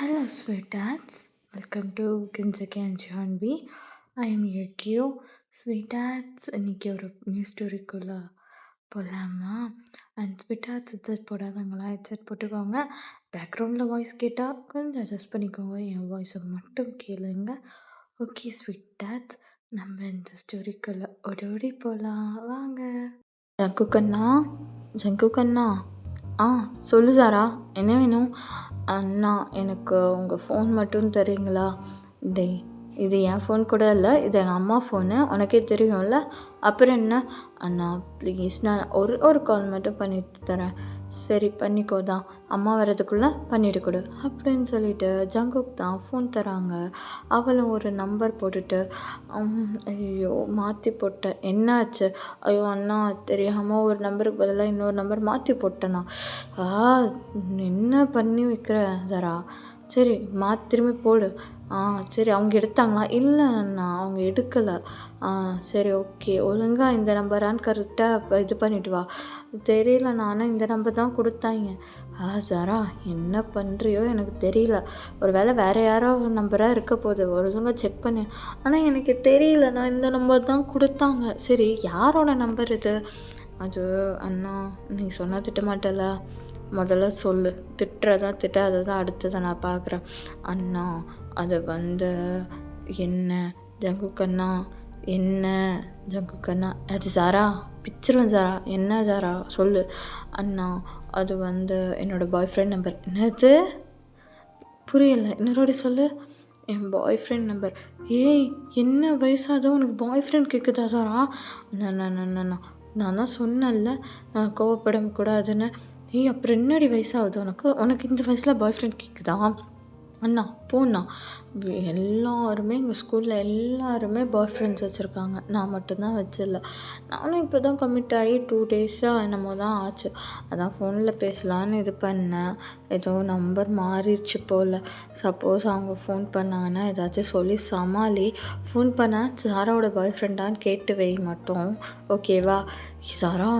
Hello, sweethearts. Welcome to Kinzaki and Janvi. I am your Q. Sweethearts, இன்னைக்கு ஒரு new ஸ்டோரிக்குள்ளே போகலாமா? And ஸ்வீட்டார்ட்ஸ் headset போடாதவங்களா headset போட்டுக்கோங்க. பேக்ரவுண்டில் voice கேட்டால் கொஞ்சம் அட்ஜஸ்ட் பண்ணிக்கோங்க. என் வாய்ஸை மட்டும் கேளுங்க. ஓகே ஸ்வீட்டார்ட்ஸ், நம்ம இந்த ஸ்டோரிக்குள்ளே ஓடோடி போகலாம் வாங்க. ஜங்கு கண்ணா, ஜங்கு கண்ணா. சொல்லு சாரா, என்ன வேணும்? அண்ணா, எனக்கு உங்கள் ஃபோன் மட்டும் தரீங்களா? டேய், இது என் ஃபோன் கூட இல்லை, இது எங்கள் அம்மா ஃபோனு, உனக்கே தெரியும்ல. அப்புறம் என்ன? அண்ணா ப்ளீஸ், நான் ஒரு கால் மட்டும் பண்ணிட்டு தரேன். சரி பண்ணிக்கோ தான், அம்மா வர்றதுக்குள்ளே பண்ணிட்டு கொடு அப்படின்னு சொல்லிட்டு ஜங்குக்கு தான் ஃபோன் தராங்க. அவளும் ஒரு நம்பர் போட்டுட்டு ஐயோ மாற்றி போட்டேன், என்னாச்சு? ஐயோ அண்ணா, தெரியாமல் ஒரு நம்பருக்கு பதிலாக இன்னொரு நம்பர் மாற்றி போட்டேண்ணா. என்ன பண்ணி வைக்கிற ஜரா? சரி திரும்பி போடு. சரி, அவங்க எடுத்தாங்களா? இல்லைண்ணா, அவங்க எடுக்கலை. சரி ஓகே, ஒழுங்காக இந்த நம்பரான்னு கரெக்டாக இது பண்ணிட்டு வா. தெரியலண்ணா, ஆனால் இந்த நம்பர் தான் கொடுத்தாங்க. ஜரா, என்ன பண்ணுறியோ எனக்கு தெரியல. ஒரு வேளை வேறு யாரோ நம்பராக இருக்க போகுது, ஒழுங்காக செக் பண்ணு. ஆனால் எனக்கு தெரியலண்ணா, இந்த நம்பர் தான் கொடுத்தாங்க. சரி, யாரோட நம்பர் இது? அது அண்ணா, நீ சொன்னால் திட்ட மாட்டல, முதல்ல சொல்லு. திட்டுறதா திட்டாததான் அடுத்ததை நான் பார்க்குறேன். அண்ணா, அது என்ன ஜங்கு கண்ணா, என்ன ஜங்கு கண்ணா? அது சாரா, பிச்சிருவேன் சாரா. என்ன சாரா சொல்லு. அண்ணா, அது என்னோடய பாய் ஃப்ரெண்ட் நம்பர். என்னது? புரியலை, இன்னொரு சொல்லு. என் பாய் ஃப்ரெண்ட் நம்பர். ஏய், என்ன வயசாக உனக்கு பாய் ஃப்ரெண்ட் கேட்குதா சாரா? நான் தான் சொன்னேன்ல கோவப்படக்கூடாதுன்னு. ஏய், அப்புறம் என்னடி வயசாகுது உனக்கு இந்த வயசில் பாய் ஃப்ரெண்ட் கேட்குதா? அண்ணா போண்ணா, எல்லாருமே எங்கள் ஸ்கூலில் எல்லாருமே பாய் ஃப்ரெண்ட்ஸ் வச்சுருக்காங்க, நான் மட்டும்தான் வச்சிடல. நானும் இப்போ தான் கமிட் ஆகி 2 டேஸாக என்னமோ தான் ஆச்சு. அதான் ஃபோனில் பேசலான்னு இது பண்ணேன். ஏதோ நம்பர் மாறிடுச்சு போல். சப்போஸ் அவங்க ஃபோன் பண்ணாங்கன்னா ஏதாச்சும் சொல்லி சமாளி. ஃபோன் பண்ணால் சாராவோட பாய் ஃப்ரெண்டான்னு கேட்டு வை மட்டும், ஓகேவா? சாரா,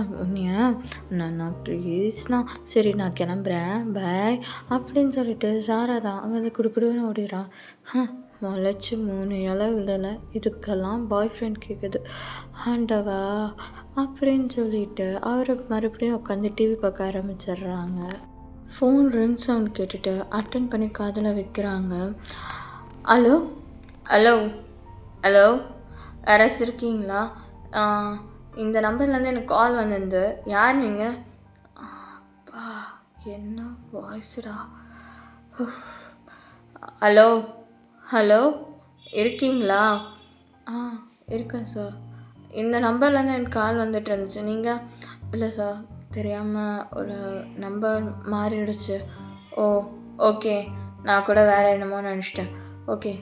நான் ப்ளீஸ்ண்ணா. சரி, நான் கிளம்புறேன், பாய் அப்படின்னு சொல்லிட்டு சாரா தான் அங்கே குடுக்குடுன்னு ஓடிடுறான். முளைச்சி 3 இலை விடலை, இதுக்கெல்லாம் பாய் ஃப்ரெண்ட் கேட்குது, ஆண்டவா அப்படின்னு சொல்லிட்டு அவரை மறுபடியும் உட்காந்து டிவி பார்க்க ஆரம்பிச்சிடுறாங்க. ஃபோன் ரிங் சவுண்ட் கேட்டுட்டு அட்டன் பண்ணி காதில் வைக்கிறாங்க. ஹலோ ஹலோ ஹலோ, யாராச்சும் இருக்கீங்களா? இந்த நம்பர்லேருந்து எனக்கு கால் வந்திருந்து. யார் நீங்கள்? என்ன வாய்ஸ்டா? ஹலோ ஹலோ, இருக்கீங்களா? இருக்கேன் சார். இந்த நம்பர்லேருந்து எனக்கு கால் வந்துட்டு இருந்துச்சு. நீங்கள்? இல்லை சார், தெரியாமல் ஒரு நம்பர் மாறிடுச்சு. ஓகே, நான் கூட வேறு என்னமோ நினச்சிட்டேன். Okay.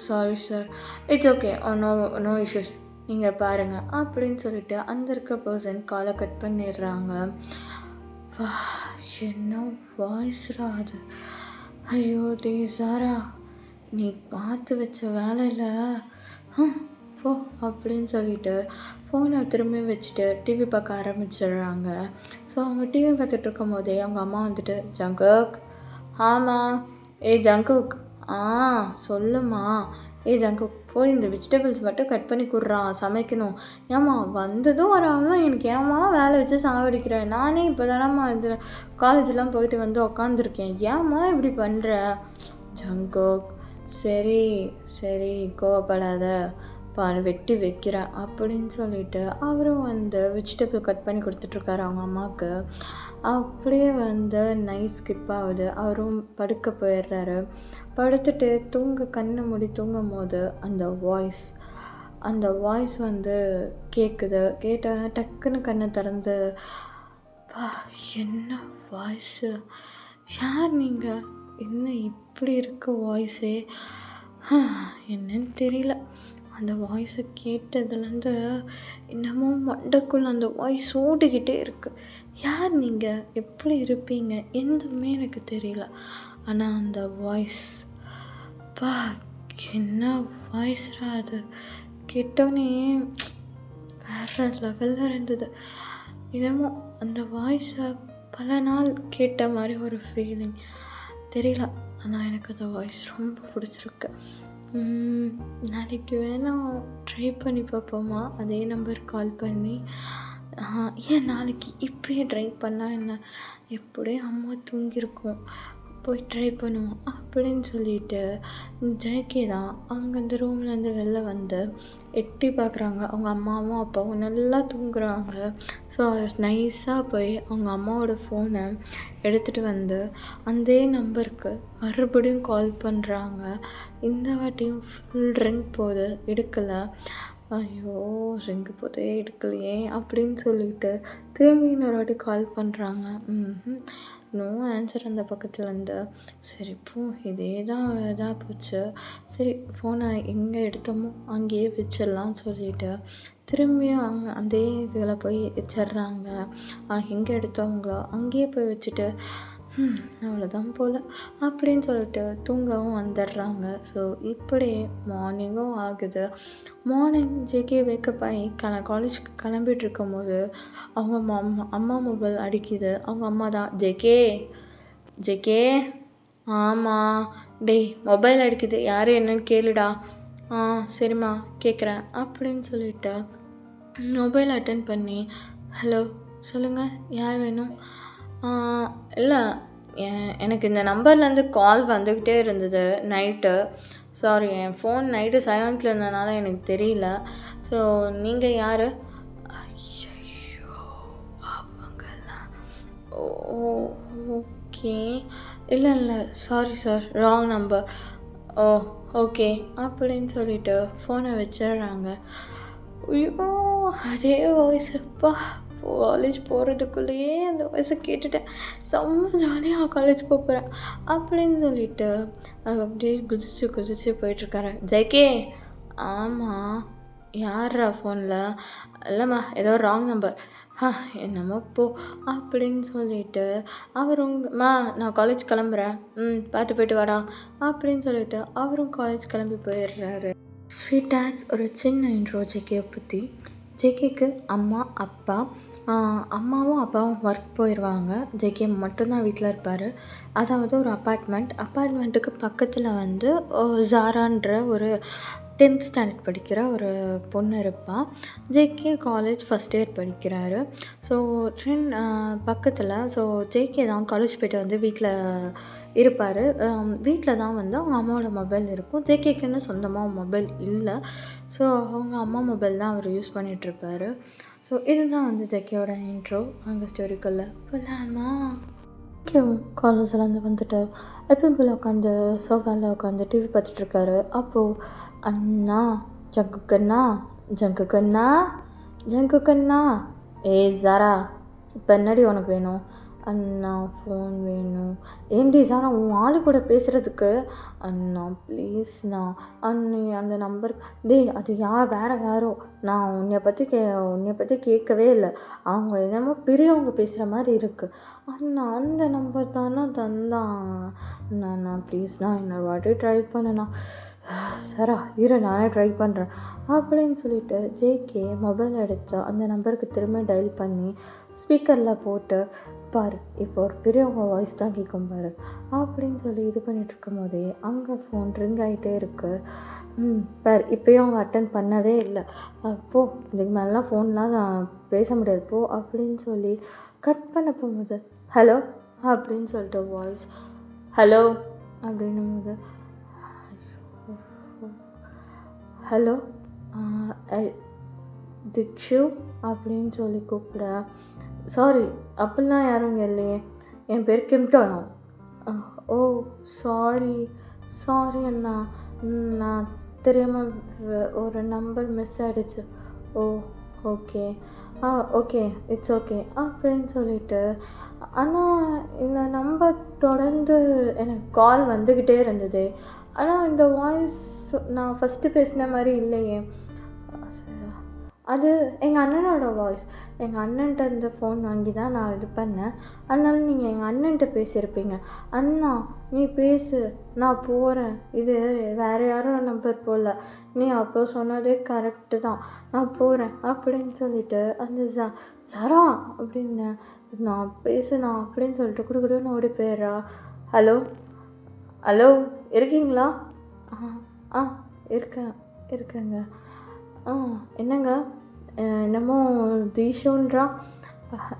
Sorry sir, it's okay, no issues, நீங்கள் பாருங்கள் அப்படின்னு சொல்லிட்டு அந்த இருக்க பர்சன் காலை கட் பண்ணிடுறாங்க. என்ன வாய்ஸ்ரா அது? ஐயோ டே சாரா, நீ பார்த்து வச்ச வேலையில் போ அப்படின்னு சொல்லிட்டு ஃபோனை திரும்பி வச்சுட்டு டிவி பார்க்க ஆரம்பிச்சிடுறாங்க. ஸோ அவங்க டிவி பார்த்துட்டு இருக்கும் போதே அவங்க அம்மா வந்துட்டு, ஜங்குக். ஆமாம். ஜங்குக். சொல்லுமா. ஜங்குக், போய் இந்த வெஜிடபிள்ஸ் மட்டும் கட் பண்ணி கொடுறான், சமைக்கணும். ஏம்மா வந்ததும் வராமல் எனக்கு ஏம்மா வேலை வச்சு சாவடிக்கிறேன்? நானே இப்போ தானம்மா இது காலேஜெலாம் போயிட்டு உக்காந்துருக்கேன், ஏம்மா இப்படி பண்ணுற? ஜங்குக், சரி கோவப்படாத, வெட்டி வைக்கிறேன் அப்படின்னு சொல்லிட்டு அவரும் வெஜிடபிள் கட் பண்ணி கொடுத்துட்ருக்காரு அவங்க அம்மாவுக்கு. அப்படியே நைட் ஸ்கிப் ஆகுது. அவரும் படுக்க போயிடுறாரு. படுத்துட்டு கண்ணை மூடி தூங்கும் போது அந்த வாய்ஸ் கேட்குது. கேட்டால் டக்குன்னு கண்ணை திறந்து, என்ன வாய்ஸு? யார் நீங்கள்? என்ன இப்படி இருக்க வாய்ஸே? என்னன்னு தெரியல. அந்த வாய்ஸை கேட்டதுலேருந்து இன்னமும் மண்டைக்குள்ளே அந்த வாய்ஸ் ஓடிக்கிட்டே இருக்குது. யார் நீங்கள்? எப்படி இருப்பீங்க? எதுவுமே எனக்கு தெரியல. ஆனால் அந்த வாய்ஸ், என்ன வாய்ஸ்ரா அது? கேட்டோன்னே வேறு லெவலில் இருந்தது. இன்னமும் அந்த வாய்ஸை பல நாள் கேட்ட மாதிரி ஒரு ஃபீலிங். தெரியல, ஆனால் எனக்கு அந்த வாய்ஸ் ரொம்ப பிடிச்சிருக்கு. நாளைக்கு வேணால் ட்ரை பண்ணி பார்ப்போமா? அதே நம்பருக்கு கால் பண்ணி. ஏன் நாளைக்கு இப்போயே ட்ரை பண்ணால் என்ன? எப்படியும் அம்மா தூங்கியிருக்கோம், போய் ட்ரை பண்ணுவோம் அப்படின்னு சொல்லிட்டு ஜேகே தான் அவங்க அந்த ரூம்லேருந்து வெளில வந்து எட்டி பார்க்குறாங்க. அவங்க அம்மாவும் அப்பாவும் நல்லா தூங்குறாங்க. ஸோ நைஸாக போய் அவங்க அம்மாவோட ஃபோனை எடுத்துகிட்டு வந்து அதே நம்பருக்கு மறுபடியும் கால் பண்ணுறாங்க. இந்த வாட்டியும் ஃபுல் ரிங் போகுது, எடுக்கலை. ஐயோ, ரிங்கு போதே எடுக்கலையே அப்படின்னு சொல்லிட்டு திரும்பி இன்னொரு வாட்டி கால் பண்ணுறாங்க. நோ ஆன்சர் அந்த பக்கத்துலேருந்து. சரி போ, இதே தான் இதாக போச்சு. சரி ஃபோனை எங்கே எடுத்தோமோ அங்கேயே வச்சிடலான்னு சொல்லிட்டு திரும்பியும் அவங்க அதே இதில் போய் வச்சிட்றாங்க. எங்கே எடுத்தவங்களோ அங்கேயே போய் வச்சுட்டு அவ்வளோதான் போல் அப்படின்னு சொல்லிட்டு தூங்கவும் வந்துடுறாங்க. ஸோ இப்படியே மார்னிங்கும் ஆகுது. மார்னிங் ஜேகே வேக்கப் ஆகி காலேஜுக்கு கிளம்பிட்டு இருக்கும்போது அவங்க அம்மா மொபைல் அடிக்குது. அவங்க அம்மா தான், ஜேகே ஜேகே ஆமாம் டேய் மொபைல் அடிக்குது, யார் என்னன்னு கேளுடா. சரிம்மா கேட்குறேன் அப்படின்னு சொல்லிட்டு மொபைல் அட்டன் பண்ணி, ஹலோ சொல்லுங்கள், யார் வேணும்? இல்லை, எனக்கு இந்த நம்பர்லேருந்து கால் வந்துக்கிட்டே இருந்தது நைட்டு. சாரி, என் ஃபோன் நைட்டு சைலண்ட்டில் இருந்ததுனால எனக்கு தெரியல. ஸோ நீங்கள் யார்? ஐயோ, அவங்கெல்லாம் ஓகே. இல்லை சாரி சார், ராங் நம்பர். ஓ ஓகே அப்படின்னு சொல்லிட்டு ஃபோனை வச்சிடுறாங்க. ஐயோ, அதே வாய்ஸப்பா, காலேஜ் போகிறதுக்குள்ளேயே அந்த வாய்ஸை கேட்டுட்டேன். செம்ம ஜாலியாக காலேஜ் போகிறேன் அப்படின்னு சொல்லிட்டு அப்படியே குதிச்சு போயிட்டுருக்காரு. ஜேகே ஆமாம், யாரா ஃபோனில்? இல்லைம்மா, ஏதோ ராங் நம்பர். என்னமோ போ அப்படின்னு சொல்லிட்டு அவரும், நான் காலேஜ் கிளம்புறேன், பார்த்து போயிட்டு வாடா அப்படின்னு சொல்லிட்டு அவரும் காலேஜ் கிளம்பி போயிடுறாரு. ஸ்வீட் டாட்ஸ் ஒரு சின்ன இன்ட்ரோ ஜேகேயை பற்றி. ஜேகேக்கு அம்மா அப்பா, அம்மாவும் அப்பாவும் ஒர்க் போயிடுவாங்க. ஜேகே மட்டும்தான் வீட்டில் இருப்பார். அதாவது ஒரு அப்பார்ட்மெண்ட்டுக்கு பக்கத்தில் வந்து ஜாரான்ற ஒரு 10th ஸ்டாண்டர்ட் படிக்கிற ஒரு பொண்ணு இருப்பாள். ஜேகே காலேஜ் ஃபஸ்ட் இயர் படிக்கிறாரு. ஸோ பக்கத்தில் ஜேகே தான் காலேஜ் போய்ட்டு வந்து வீட்டில் இருப்பார். வீட்டில் தான் வந்து அவங்க அம்மாவோட மொபைல் இருக்கும். ஜேகேக்குன்னு சொந்தமாக மொபைல் இல்லை. ஸோ அவங்க அம்மா மொபைல் தான் அவர் யூஸ் பண்ணிகிட்ருப்பாரு. ஸோ இதுதான் வந்து ஜேகேயோட இன்ட்ரோ. அங்கே ஸ்டோரிக்குள்ளே போகலாமா? ஜேகேவும் காலேஜ்லேருந்து வந்துட்டு எப்பயும் போல் உட்காந்து சோஃபாவில் உட்காந்து டிவி பார்த்துட்ருக்காரு. அப்போது, அண்ணா ஜங்குக்கண்ணா ஜங்குக்கண்ணா ஜங்குக்கண்ணா, ஜாரா இப்போ என்னடி உனக்கு வேணும்? அண்ணா ஃபோன் வேணும். ஏன்டி ஜாரா, உன் ஆளு கூட பேசுகிறதுக்கு? அண்ணா ப்ளீஸ்ண்ணா, அண்ணி அந்த நம்பருக்கு. அது வேறு யாரோ, நான் உன்னைய பற்றி கேட்கவே இல்லை. அவங்க என்னமோ பெரியவங்க பேசுகிற மாதிரி இருக்குது. அண்ணா அந்த நம்பர் தானே தந்தான். அண்ணா ப்ளீஸ்ண்ணா, இன்னொரு வாட்டி ட்ரை பண்ணுண்ணா. சாரா இரு, நானே ட்ரை பண்ணுறேன் அப்படின்னு சொல்லிட்டு ஜேகே மொபைல் எடுத்து அந்த நம்பருக்கு திரும்ப டயல் பண்ணி ஸ்பீக்கரில் போட்டு, பாரு இப்போ ஒரு பெரியவங்க வாய்ஸ் தான் கேட்கும் பாரு அப்படின்னு சொல்லி இது பண்ணிகிட்ருக்கும் போதே அங்கே ஃபோன் ரிங் ஆகிட்டே இருக்குது. பாரு இப்போயும் அவங்க அட்டன் பண்ணவே இல்லை. போ, இதுக்கு மேலாம் ஃபோன்லாம் நான் பேச முடியாது போ அப்படின்னு சொல்லி கட் பண்ண போகும்போது, ஹலோ அப்படின்னு சொல்லிட்டு வாய்ஸ், ஹலோ அப்படின்னும் போது, ஹலோ திக்ஷு அப்படின்னு சொல்லி கூப்பிட, சாரி அப்படிலாம் யாரும் இங்கே இல்லையே, என் பேர் கிம்தானோ. ஓ சாரி அண்ணா, நான் தெரியாமல் ஒரு நம்பர் மிஸ் ஆகிடுச்சு. ஓ ஓகே ஓகே இட்ஸ் ஓகே அப்படின்னு சொல்லிட்டு, ஆனால் இந்த நம்பர் தொடர்ந்து எனக்கு கால் வந்துக்கிட்டே இருந்தது. ஆனால் இந்த வாய்ஸ் நான் ஃபஸ்ட்டு பேசின மாதிரி இல்லையே. அது எங்கள் அண்ணனோட வாய்ஸ். எங்கள் அண்ணன்ட்ட இருந்து ஃபோன் வாங்கி தான் நான் இது பண்ணேன். அதனால நீங்கள் எங்கள் அண்ணன்ட்ட பேசியிருப்பீங்க. அண்ணா நீ பேசு, நான் போகிறேன், இது வேறு யாரும் நம்பர் போடல, நீ அப்போ சொன்னதே கரெக்டு தான், நான் போகிறேன் அப்படின்னு சொல்லிட்டு அந்த சரா அப்படின்னு நான் பேசுனா அப்படின்னு சொல்லிட்டு குடுக்குடுன்னு ஓடி போயிடுறா. ஹலோ ஹலோ, இருக்கீங்களா? ஆ ஆ இருக்கேன் இருக்கேங்க. ஆ என்னங்க? என்னமோ தீஷுன்றா?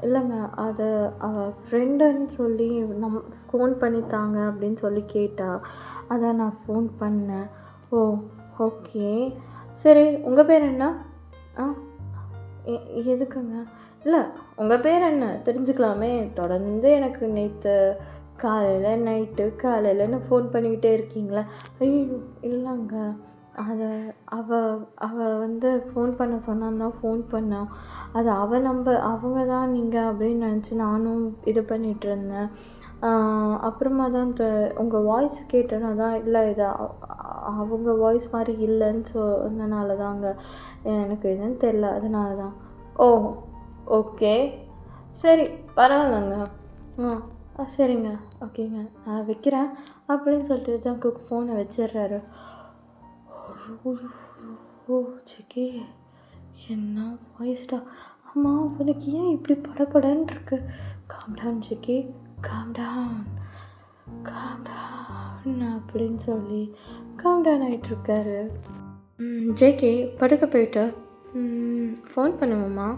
இல்லைங்க, அது அவள் ஃப்ரெண்டுன்னு சொல்லி ஃபோன் பண்ணி தாங்க அப்படின்னு சொல்லி கேட்டா. அதான் நான் ஃபோன் பண்ணேன். ஓ, ஓகே. சரி, உங்கள் பேர் என்ன? ஆ எ எதுக்குங்க? இல்லை, உங்கள் பேர் என்ன தெரிஞ்சுக்கலாமே? தொடர்ந்து எனக்கு நேற்று காலையில் நைட்டு காலையிலன்னு ஃபோன் பண்ணிக்கிட்டே இருக்கீங்களா? ஐயோ, இல்லைங்க. அதை அவ அவ வந்து ஃபோன் பண்ண சொன்னான்னு தான் ஃபோன் பண்ணா. அது அவங்க தான் நீங்கள் அப்படின்னு நினச்சி நானும் இது பண்ணிகிட்ருந்தேன். அப்புறமா தான் உங்கள் வாய்ஸ் கேட்டேன். அதான் இல்லை, இது அவங்க வாய்ஸ் மாதிரி இல்லைன்னு சொன்னனால தாங்க. எனக்கு எதுவும் தெரில, அதனால தான். ஓ, ஓகே. சரி, பரவாயில்லங்க. சரிங்க. ஓகேங்க, நான் வைக்கிறேன் அப்படின்னு சொல்லிட்டு ஜங்குக்கு ஃபோனை வச்சிடுறாரு. ஓ, ஜெகி, என்ன வாய்ஸ்டா! அம்மா, உனக்கு ஏன் இப்படி படபடன்னு இருக்கு? காம் டவுன் ஜெகி, காம் டவுன், காம் டவுன் அப்படின்னு சொல்லி காம் டவுன் ஆகிட்டுருக்காரு. ஜேகே படுக்க போயிட்டு ஃபோன் பண்ணுவோம்மா?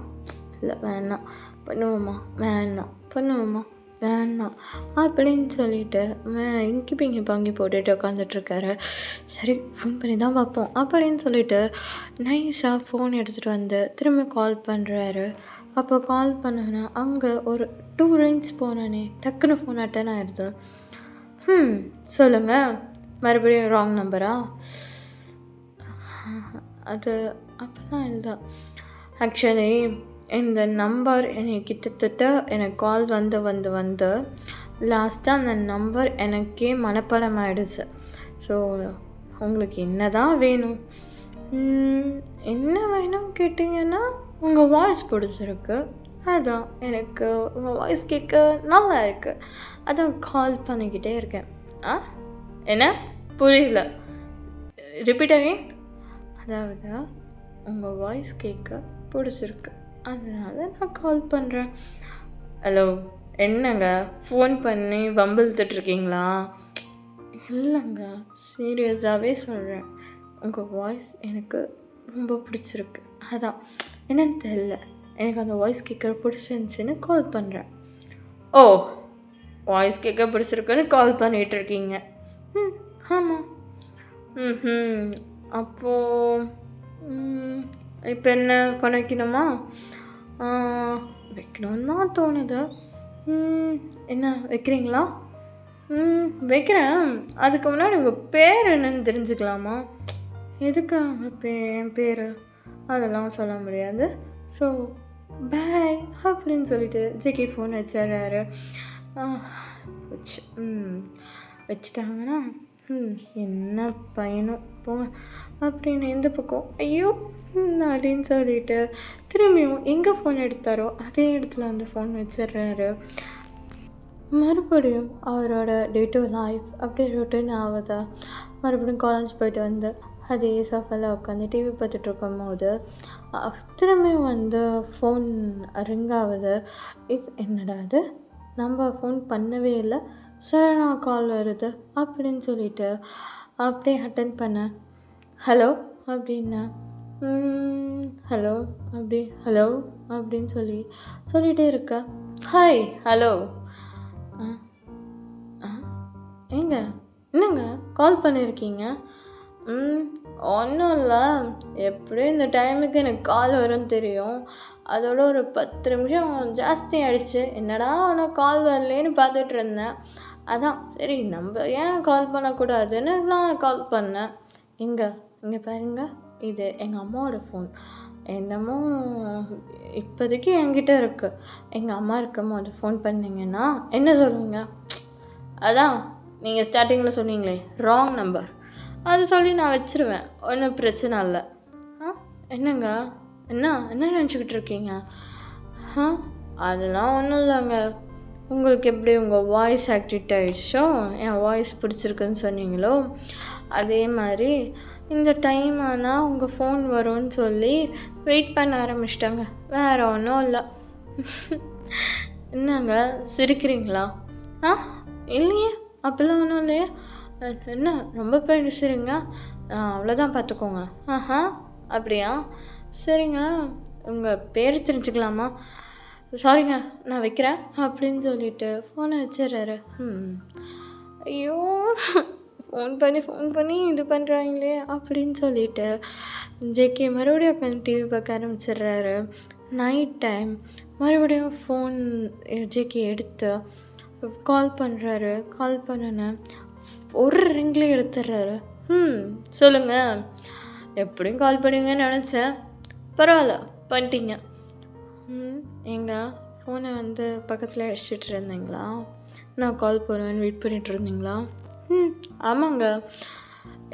இல்லை, வேணாம். பண்ணுவோம்மா? வேணாம். பண்ணுவோம்மா? வேணாம் அப்படின்னு சொல்லிட்டு இங்கி பிங்கி பாங்கி போட்டுட்டு உட்காந்துட்ருக்காரு. சரி, ஃபோன் பண்ணி தான் பார்ப்போம் அப்படின்னு சொல்லிட்டு நைஸாக ஃபோன் எடுத்துகிட்டு வந்து திரும்ப கால் பண்ணுறாரு. அப்போ கால் பண்ணோன்னா அங்கே ஒரு 2 ரிங்ஸ் போனோன்னே டக்குன்னு ஃபோன் அட்டன் ஆகிடுது. சொல்லுங்கள். மறுபடியும் ராங் நம்பரா? அது அப்போலாம் இல்லை. ஆக்சுவலி இந்த நம்பர் கிட்டத்தட்ட எனக்கு கால் வந்து லாஸ்ட்டாக அந்த நம்பர் எனக்கே மனப்பாடம் ஆகிடுச்சு. ஸோ உங்களுக்கு என்ன தான் வேணும்? என்ன வேணும் கேட்டிங்கன்னா, உங்கள் வாய்ஸ் பிடிச்சிருக்கு, அதான் எனக்கு உங்கள் வாய்ஸ் கேட்க நல்லா இருக்குது, அதான் கால் பண்ணிக்கிட்டே இருக்கேன். என்ன புரியல? Repeat again. அதாவது உங்கள் வாய்ஸ் கேட்க பிடிச்சிருக்கு, அதனால் நான் கால் பண்ணுறேன். ஹலோ, என்னங்க ஃபோன் பண்ணி வம்பிழுத்துட்ருக்கீங்களா? இல்லைங்க, சீரியஸாகவே சொல்கிறேன். உங்கள் வாய்ஸ் எனக்கு ரொம்ப பிடிச்சிருக்கு, அதான் என்னன்னு தெரில, எனக்கு அந்த வாய்ஸ் கேட்க பிடிச்சிருந்துச்சின்னு கால் பண்ணுறேன். ஓ, வாய்ஸ் கேட்க பிடிச்சிருக்குன்னு கால் பண்ணிகிட்ருக்கீங்க? ஆமாம். அப்போது இப்போ என்ன பண்ண வைக்கணுமா? வைக்கணும்னு தான் தோணுது. என்ன வைக்கிறீங்களா? வைக்கிறேன். அதுக்கு முன்னாடி உங்கள் பேர் என்னன்னு தெரிஞ்சுக்கலாமா? எதுக்கு என் பேர் அதெல்லாம் சொல்ல முடியாது. ஸோ பாய் அப்படின்னு சொல்லிட்டு ஜெகி ஃபோன் வச்சிடுறாரு. வச்சுட்டாங்கன்னா என்ன பையனும் போங்க அப்படின்னு எந்த பக்கம் ஐயோ அப்படின்னு சொல்லிட்டு திரும்பியும் எங்கே ஃபோன் எடுத்தாரோ அதே இடத்துல வந்து ஃபோன் வச்சிடுறாரு. மறுபடியும் அவரோட டே டு லைஃப் அப்படியே ரொட்டீன் ஆகுதா. மறுபடியும் காலேஜ் போயிட்டு வந்து அதே சோஃபாவில் உட்காந்து டிவி பார்த்துட்ருக்கும் போது திரும்பியும் வந்து ஃபோன் ரிங் ஆகுது. என்னடா அது, நம்ம ஃபோன் பண்ணவே இல்லை, சரணா கால் வருது அப்படின்னு சொல்லிட்டு அப்படியே அட்டன் பண்ணேன். ஹலோ அப்படின்னா ஹலோ ஹலோ அப்படின்னு சொல்லிகிட்டே இருக்க. Hi, hello. ஏங்க, என்னங்க கால் பண்ணியிருக்கீங்க? ஒன்றும் இல்லை, எப்படியும் இந்த டைமுக்கு எனக்கு கால் வரும்னு தெரியும், அதோட ஒரு 10 நிமிஷம் ஜாஸ்தி ஆகிடுச்சு. என்னடா ஆனால் கால் வரலேன்னு பார்த்துட்டு இருந்தேன். அதான் சரி, நம்ம ஏன் கால் பண்ணக்கூடாதுன்னு நான் கால் பண்ணேன். இங்கே பாருங்க, இது எங்கள் அம்மாவோட ஃபோன். என்னமோ இப்போதைக்கு என்கிட்ட இருக்குது. எங்கள் அம்மா இருக்கும்போது ஃபோன் பண்ணிங்கன்னா என்ன சொல்லுவீங்க? அதான் நீங்கள் ஸ்டார்டிங்கில் சொன்னீங்களே ராங் நம்பர், அது சொல்லி நான் வச்சுருவேன், ஒன்றும் பிரச்சனை இல்லை. என்னங்க, என்ன நினச்சிக்கிட்டு இருக்கீங்க? அதெல்லாம் ஒன்றும் இல்லைங்க. உங்களுக்கு எப்படி உங்கள் வாய்ஸ் ஆக்டிவேட் ஆகிடுச்சோ, என் வாய்ஸ் பிடிச்சிருக்குன்னு சொன்னீங்களோ, அதே மாதிரி இந்த டைம் ஆனால் உங்கள் ஃபோன் வரும்னு சொல்லி வெயிட் பண்ண ஆரம்பிச்சிட்டாங்க, வேறு ஒன்றும் இல்லை. என்னங்க சிரிக்கிறீங்களா? இல்லையே, அப்படிலாம் ஒன்றும் இல்லையே. என்ன ரொம்ப பேசுகிறீங்க? அவ்வளோதான் பார்த்துக்கோங்க. ஆஹா, அப்படியா? சரிங்க, உங்கள் பேர் தெரிஞ்சுக்கலாமா? சாரிங்க, நான் வைக்கிறேன் அப்படின்னு சொல்லிட்டு ஃபோனை வச்சிடுறாரு. ஐயோ, ஃபோன் பண்ணி இது பண்ணுறாங்களே அப்படின்னு சொல்லிட்டு ஜேகே மறுபடியும் உட்காந்து டிவி பார்க்க ஆரம்பிச்சிடுறாரு. நைட் டைம் மறுபடியும் ஃபோன் ஜேகே எடுத்து கால் பண்ணுறாரு. கால் பண்ணுன ஒரு ரிங்லேயே எடுத்துடுறாரு. சொல்லுங்கள், எப்படியும் கால் பண்ணுவீங்கன்னு நினச்சேன், பரவாயில்ல பண்ணிட்டீங்க. எங்க ஃபோனை வந்து பக்கத்தில் வச்சுட்டு இருந்தீங்களா? நான் கால் பண்ணுவேன்னு வெயிட் பண்ணிகிட்டு இருந்தீங்களா? ஆமாங்க,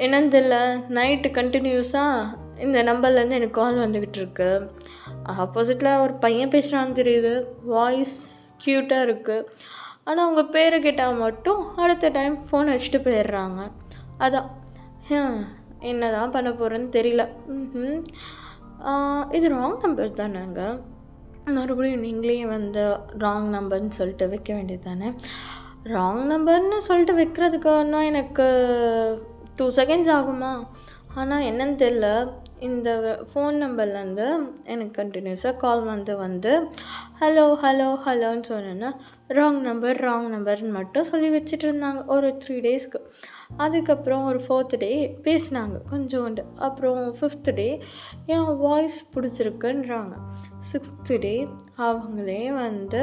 என்னன்னு தெரியல, நைட்டு கண்டினியூஸாக இந்த நம்பர்லேருந்து எனக்கு கால் வந்துக்கிட்டு இருக்கு. ஆப்போசிட்டில் ஒரு பையன் பேசுகிறான்னு தெரியுது, வாய்ஸ் க்யூட்டாக இருக்குது. ஆனால் அவங்க பேரை கேட்டால் மட்டும் அடுத்த டைம் ஃபோனை வச்சுட்டு போயிடுறாங்க. அதான் என்ன தான் பண்ண போகிறேன்னு தெரியல. இது ராங் நம்பர் தானேங்க? மறுபடியும் நீங்களே வந்து ராங் நம்பர்னு சொல்லிட்டு வைக்க வேண்டியது தானே? ராங் நம்பர்னு சொல்லிட்டு வைக்கிறதுக்கு இன்னும் எனக்கு 2 செகண்ட்ஸ் ஆகுமா? ஆனால் என்னன்னு தெரில, இந்த ஃபோன் நம்பர்லேருந்து எனக்கு கண்டினியூஸாக கால் வந்து ஹலோ ஹலோ ஹலோன்னு சொன்னேன்னா ராங் நம்பர்னு மட்டும் சொல்லி வச்சுட்டு இருந்தாங்க ஒரு 3 டேஸ்க்கு. அதுக்கப்புறம் ஒரு 4th டே பேசினாங்க கொஞ்சோண்டு. அப்புறம் 5th டே என் வாய்ஸ் பிடிச்சிருக்குன்றாங்க. 6th டே அவங்களே வந்து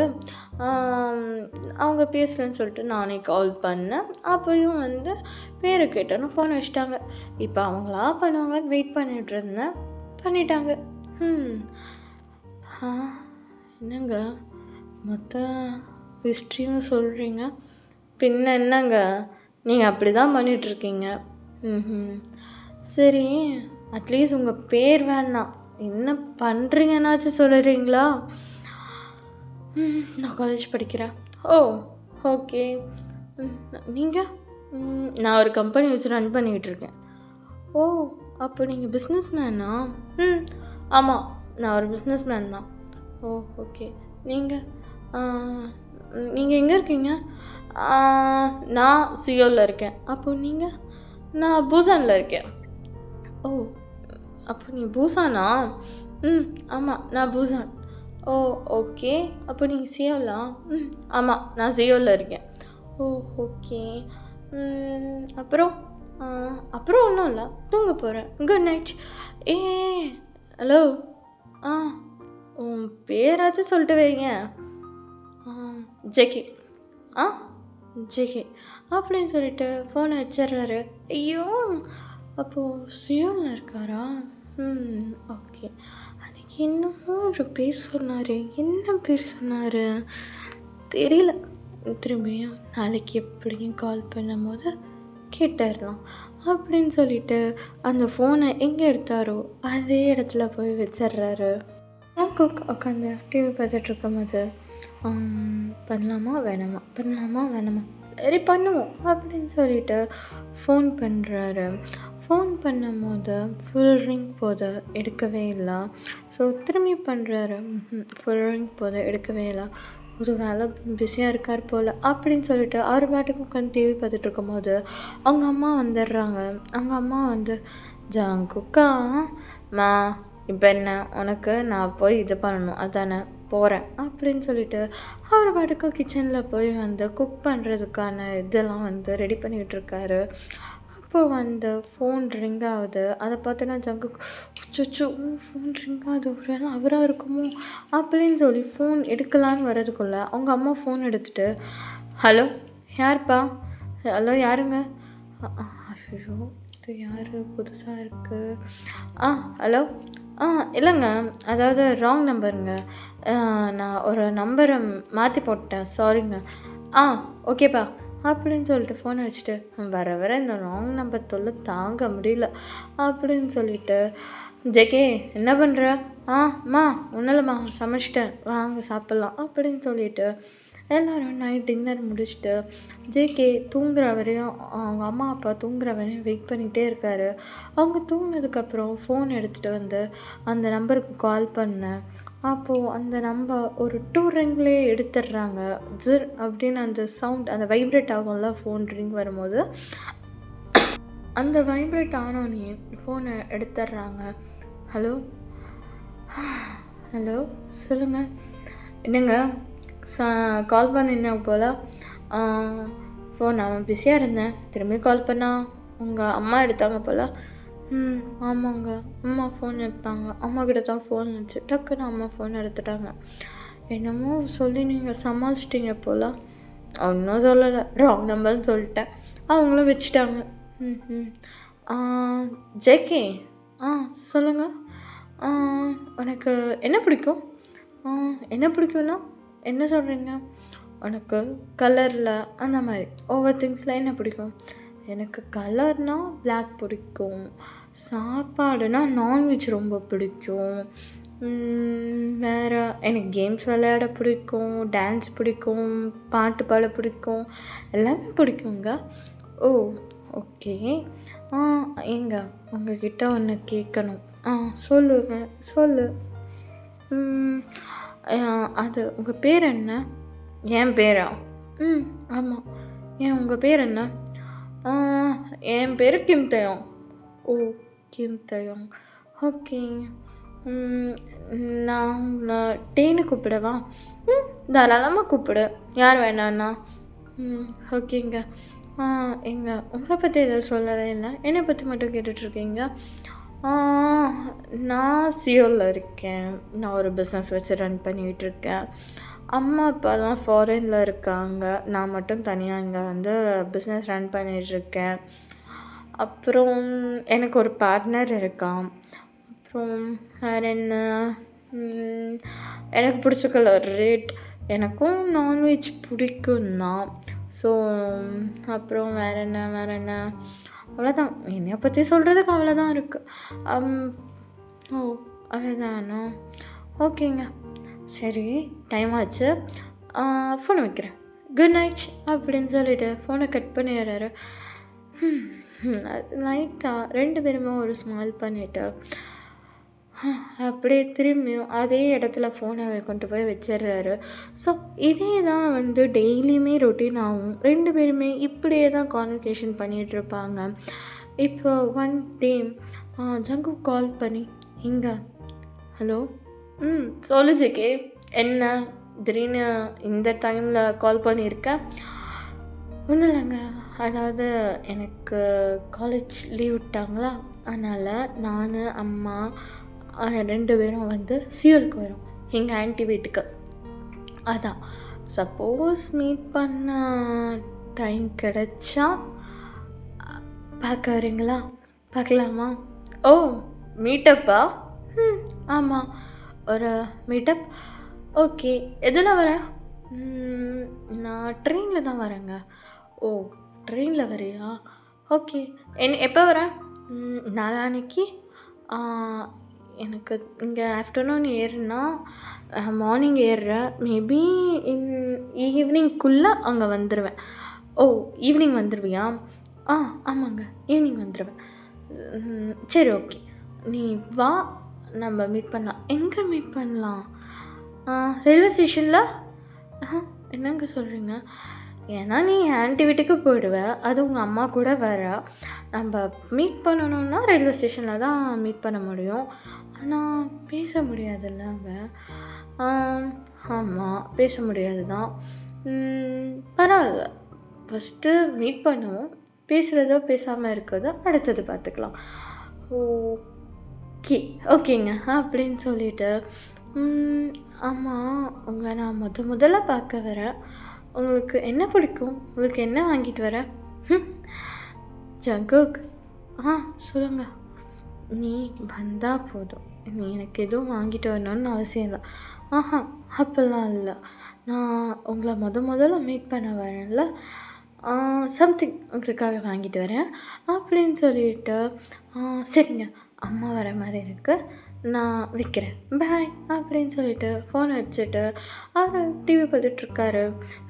அவங்க பேசலன்னு சொல்லிட்டு நானே கால் பண்ணேன். அப்போயும் வந்து பேரை கேட்டோன்னு ஃபோன் வச்சுட்டாங்க. இப்போ அவங்களா பண்ணுவாங்கன்னு வெயிட் பண்ணிகிட்டு இருந்தேன், பண்ணிட்டாங்க. என்னங்க மொத்த ஹிஸ்ட்ரியும் சொல்கிறீங்க? பின்ன என்னங்க, நீங்கள் அப்படி தான் பண்ணிகிட்ருக்கீங்க. சரி, அட்லீஸ்ட் உங்கள் பேர் வேணாம், என்ன பண்ணுறீங்கன்னாச்சும் சொல்லுறீங்களா? நான் காலேஜ் படிக்கிறேன். ஓ, ஓகே. நீங்கள்? நான் ஒரு கம்பெனி வச்சு ரன் பண்ணிக்கிட்டு இருக்கேன். ஓ, அப்போ நீங்கள் பிஸ்னஸ் மேனா? ஆமாம், நான் ஒரு பிஸ்னஸ் மேன் தான். ஓ, ஓகே. நீங்கள் எங்கே இருக்கீங்க? நான் சியோவில் இருக்கேன். அப்போ நீங்கள்? நான் பூசானில் இருக்கேன். ஓ, அப்போ நீ பூசானா? ஆமாம், நான் பூசான். ஓ, ஓகே. அப்போ நீங்கள் சியோலா? ஆமாம், நான் சியோவில் இருக்கேன். ஓ, ஓகே. அப்புறம் ஒன்றும் இல்லை, தூங்க போகிறேன். Good night. ஹலோ, உன் பேராச்சும் சொல்லிட்டு வைங்க. ஜேகே. ஜேகே அப்படின்னு சொல்லிட்டு ஃபோனை வச்சிடுறாரு. ஐயோ, அப்போது சியோவில் இருக்காரா? ஓகே. அதுக்கு என்னமோ ஒரு பேர் சொன்னார், என்ன பேர் சொன்னார் தெரியல. திரும்பியும் நாளைக்கு எப்படியும் கால் பண்ணும் போது கேட்டுடலாம் அப்படின்னு சொல்லிட்டு அந்த ஃபோனை எங்கே எடுத்தாரோ அதே இடத்துல போய் வச்சிட்றாரு. குக் உட்காந்து டிவி பார்த்துட்ருக்கும் போது பண்ணலாமா வேணாமா, சரி பண்ணுவோம் அப்படின்னு சொல்லிட்டு ஃபோன் பண்ணுறாரு. ஃபோன் பண்ணும் போது ஃபுல் ரிங் போது எடுக்கவே இல்லை. ஸோ திரும்பி பண்ணுறாரு. ஃபுல் ரிங் போது எடுக்கவே இல்லை. ஒரு வேலை பிஸியாக இருக்கார் போல் அப்படின்னு சொல்லிட்டு அவர் பாட்டுக்கு உட்காந்து டிவி பார்த்துட்டு இருக்கும்போது அவங்க அம்மா வந்துடுறாங்க. அவங்க அம்மா வந்து ஜாங்குக்கா மா, இப்போ என்ன உனக்கு, நான் போய் இது பண்ணணும் அதானே, போகிறேன் அப்படின்னு சொல்லிட்டு அவர் பாட்டுக்கு கிச்சனில் போய் வந்து குக் பண்ணுறதுக்கான இதெல்லாம் வந்து ரெடி பண்ணிக்கிட்டு இருக்காரு. அப்போது வந்து ஃபோன் ரிங் ஆகுது. அதை பார்த்து நான் ஜங்கு அச்சோ ஃபோன் ரிங் ஆகுது, ஒரு வேளை அவராக இருக்குமோ அப்படின்னு சொல்லி ஃபோன் எடுக்கலான்னு வர்றதுக்குள்ளே அவங்க அம்மா ஃபோன் எடுத்துகிட்டு ஹலோ யாருப்பா, ஹலோ யாருங்க, ஐயோ இது யார் புதுசாக இருக்குது, ஹலோ இல்லைங்க, அதாவது ராங் நம்பருங்க, நான் ஒரு நம்பரை மாற்றி போட்டேன், சாரிங்க, ஓகேப்பா அப்படின்னு சொல்லிட்டு ஃபோனை வச்சுட்டு வர இந்த ராங் நம்பர் தொல்லை தாங்க முடியல அப்படின்னு சொல்லிட்டு ஜேகே என்ன பண்ணுற? அம்மா ஒன்றும் இல்லைம்மா, சமைச்சிட்டேன், வாங்க சாப்பிட்லாம் அப்படின்னு சொல்லிட்டு எல்லோரும் நைட் டின்னர் முடிச்சுட்டு ஜேகே தூங்குற வரையும் அவங்க அம்மா அப்பா தூங்குற வரையும் வெயிட் பண்ணிகிட்டே இருக்கார். அவங்க தூங்கினதுக்கப்புறம் ஃபோன் எடுத்துகிட்டு வந்து அந்த நம்பருக்கு கால் பண்ணேன். அப்போது அந்த நம்பர் ஒரு 2 ரிங்லேயே எடுத்துடுறாங்க. ஜிர் அப்படின்னு அந்த சவுண்ட், அந்த வைப்ரேட் ஆகும்ல ஃபோன் ரிங் வரும்போது, அந்த வைப்ரேட் ஆனோடனே ஃபோனை எடுத்துடுறாங்க. ஹலோ ஹலோ சொல்லுங்கள். என்னங்க கால் பண்ணியிருந்தேன் போல். ஃபோன் அவன் பிஸியாக இருந்தேன். திரும்பி கால் பண்ணால் உங்கள் அம்மா எடுத்தாங்க போல். ஆமாங்க, அம்மா ஃபோன் எடுத்தாங்க. அம்மாக்கிட்ட தான் ஃபோன் வச்சு டக்குன்னு அம்மா ஃபோன் எடுத்துட்டாங்க. என்னமோ சொல்லி நீங்கள் சமாளிச்சிட்டிங்க போல். ஒன்றும் சொல்லலை, ராங் நம்பர்னு சொல்லிட்டேன். அவங்களும் வச்சுட்டாங்க. ஜேகே சொல்லுங்கள். உனக்கு என்ன பிடிக்கும்? என்ன பிடிக்கும்னா என்ன சொல்கிறீங்க? உனக்கு கலரில் அந்த மாதிரி ஓவர் திங்ஸில் என்ன பிடிக்கும்? எனக்கு கலர்னால் பிளாக் பிடிக்கும். சாப்பாடுனா நான்வெஜ் ரொம்ப பிடிக்கும். வேறு எனக்கு கேம்ஸ் விளையாட பிடிக்கும், டான்ஸ் பிடிக்கும், பாட்டு பாட பிடிக்கும், எல்லாமே பிடிக்குங்க. ஓ ஓகே. ஏங்க உங்ககிட்ட ஒன்று கேட்கணும். சொல்லுங்க சொல்லு. அது உங்கள் பேர் என்ன? என் பேரா? ஆமாம். ஏன் உங்கள் பேர் என்ன? என் பேர் கிம் தயோங். ஓ கிம் தயோங், ஓகே. நான் உங்களை டேன்னு கூப்பிடவா? தாராளமாக கூப்பிடு, யார் வேணாண்ணா. ஓகேங்க. உங்களை பற்றி எதுவும் சொல்லவே இல்லை, என்னை பற்றி மட்டும் கேட்டுட்ருக்கீங்க. நான் சியோலில் இருக்கேன். நான் ஒரு பிஸ்னஸ் வச்சு ரன் பண்ணிகிட்ருக்கேன். அம்மா அப்பாலாம் ஃபாரினில் இருக்காங்க. நான் மட்டும் தனியாக இங்கே வந்து பிஸ்னஸ் ரன் பண்ணிகிட்ருக்கேன். அப்புறம் எனக்கு ஒரு பார்ட்னர் இருக்கான். அப்புறம் வேறு என்ன, எனக்கு பிடிச்ச கலர் ரெட். எனக்கும் நான்வெஜ் பிடிக்கும் தான். ஸோ அப்புறம் வேறு என்ன அவ்வளோதான். என்னை பற்றி சொல்கிறதுக்கு அவ்வளோதான் இருக்குது. ஓ அவ்வளோதானா? ஓகேங்க, சரி டைம் ஆச்சு, ஃபோனை வைக்கிறேன், குட் நைட் அப்படின்னு சொல்லிவிட்டு ஃபோனை கட் பண்ணிடுறாரு. லைட்டாக 2 பேருமே ஒரு ஸ்மைல் பண்ணிவிட்டு அப்படியே திரும்பியும் அதே இடத்துல ஃபோனை கொண்டு போய் வச்சிடுறாரு. ஸோ இதே தான் வந்து டெய்லியுமே ரொட்டீன் ஆகும். 2 பேருமே இப்படியே தான் கான்வர்சேஷன் பண்ணிகிட்ருப்பாங்க. இப்போ ஒன் டே ஜங்குக் கால் பண்ணி, இங்கே ஹலோ சொல்லு ஜேகே, என்ன திடீர்னு இந்த டைமில் கால் பண்ணியிருக்கேன்? ஒன்றும் இல்லைங்க, அதாவது எனக்கு காலேஜ் லீவ் விட்டாங்களா, அதனால் நான் அம்மா 2 பேரும் வந்து சியோலுக்கு வரோம், எங்கள் ஆன்ட்டி வீட்டுக்கு. அதான் சப்போஸ் மீட் பண்ண டைம் கிடச்சா பார்க்க வரீங்களா? பார்க்கலாமா? ஓ மீட்டப்பா? ஆமாம், ஒரு மீட்டப். ஓகே, எதில் வரேன்? நான் ட்ரெயினில் தான் வரேங்க. ஓ ட்ரெயினில் வரியா? ஓகே, எப்போ வரேன்? நாளான்னைக்கு. எனக்கு இங்கே ஆஃப்டர்நூன் ஏறுனா மார்னிங் ஏறுறேன். மேபி ஈவினிங்குள்ளே அங்கே வந்துடுவேன். ஓ ஈவினிங் வந்துடுவியா? ஆமாங்க, ஈவினிங் வந்துடுவேன். சரி ஓகே, நீ வா, நம்ம மீட் பண்ணலாம். எங்கே மீட் பண்ணலாம்? ரயில்வே ஸ்டேஷனில். என்னங்க சொல்கிறீங்க? ஏன்னா நீ ஆன்ட்டி வீட்டுக்கு போயிடுவ, அது உங்கள் அம்மா கூட வர. நம்ம மீட் பண்ணணுன்னா ரயில்வே ஸ்டேஷனில் தான் மீட் பண்ண முடியும். ஆனால் பேச முடியாதுல்ல அங்கே. ஆமாம், பேச முடியாது தான். பரவாயில்ல, ஃபஸ்ட்டு மீட் பண்ணுவோம், பேசுகிறதோ பேசாமல் இருக்கிறதோ அடுத்தது பார்த்துக்கலாம். ஓகேங்க அப்படின்னு சொல்லிவிட்டு, ஆமாம் உங்களை நான் முதல்ல பார்க்க வரேன். உங்களுக்கு என்ன பிடிக்கும்? உங்களுக்கு என்ன வாங்கிட்டு வர? ஜங்குக், சொல்லுங்கள். நீ வந்தால் போதும், நீ எனக்கு எதுவும் வாங்கிட்டு வரணும்னு அவசியம் இல்லை. அப்படிலாம் இல்லை, நான் உங்களை முதல்ல மீட் பண்ண வரேன்ல, சம்திங் உங்களுக்காக வாங்கிட்டு வரேன் அப்படின்னு சொல்லிவிட்டு, சரிங்க அம்மா வர மாதிரி இருக்குது, நான் வைக்கிறேன், பாய் அப்படின்னு சொல்லிட்டு ஃபோனை வச்சுட்டு அவர் டிவி பார்த்துட்ருக்காரு.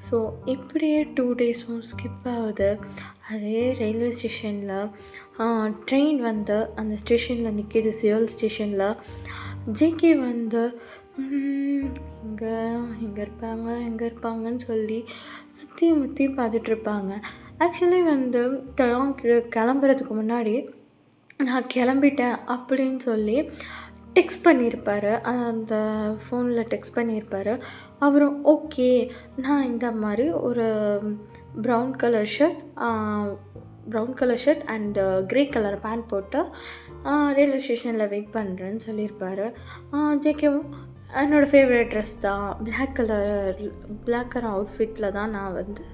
ஸோ இப்படியே 2 டேஸும் ஸ்கிப் ஆகுது. அதே ரயில்வே ஸ்டேஷனில் ட்ரெயின் வந்து அந்த ஸ்டேஷனில் நிற்கிது, சியோல் ஸ்டேஷனில். ஜேகே வந்து எங்கே இருப்பாங்கன்னு சொல்லி சுற்றி முற்றி பார்த்துட்ருப்பாங்க. ஆக்சுவலி வந்து டயாங் கிளம்புறதுக்கு முன்னாடி நான் கிளம்பிட்டேன் அப்படின்னு சொல்லி டெக்ஸ்ட் பண்ணியிருப்பாரு. அந்த ஃபோனில் டெக்ஸ்ட் பண்ணியிருப்பாரு. அவரும் ஓகே, நான் இந்த மாதிரி ஒரு brown colour shirt and grey colour pant போட்டு ரயில்வே ஸ்டேஷனில் வெயிட் பண்ணுறேன்னு சொல்லியிருப்பாரு. ஜேகேவும் என்னோடய ஃபேவரட் ட்ரெஸ் தான், பிளாக் கலர் அவுட்ஃபிட்டில் தான் நான் வந்து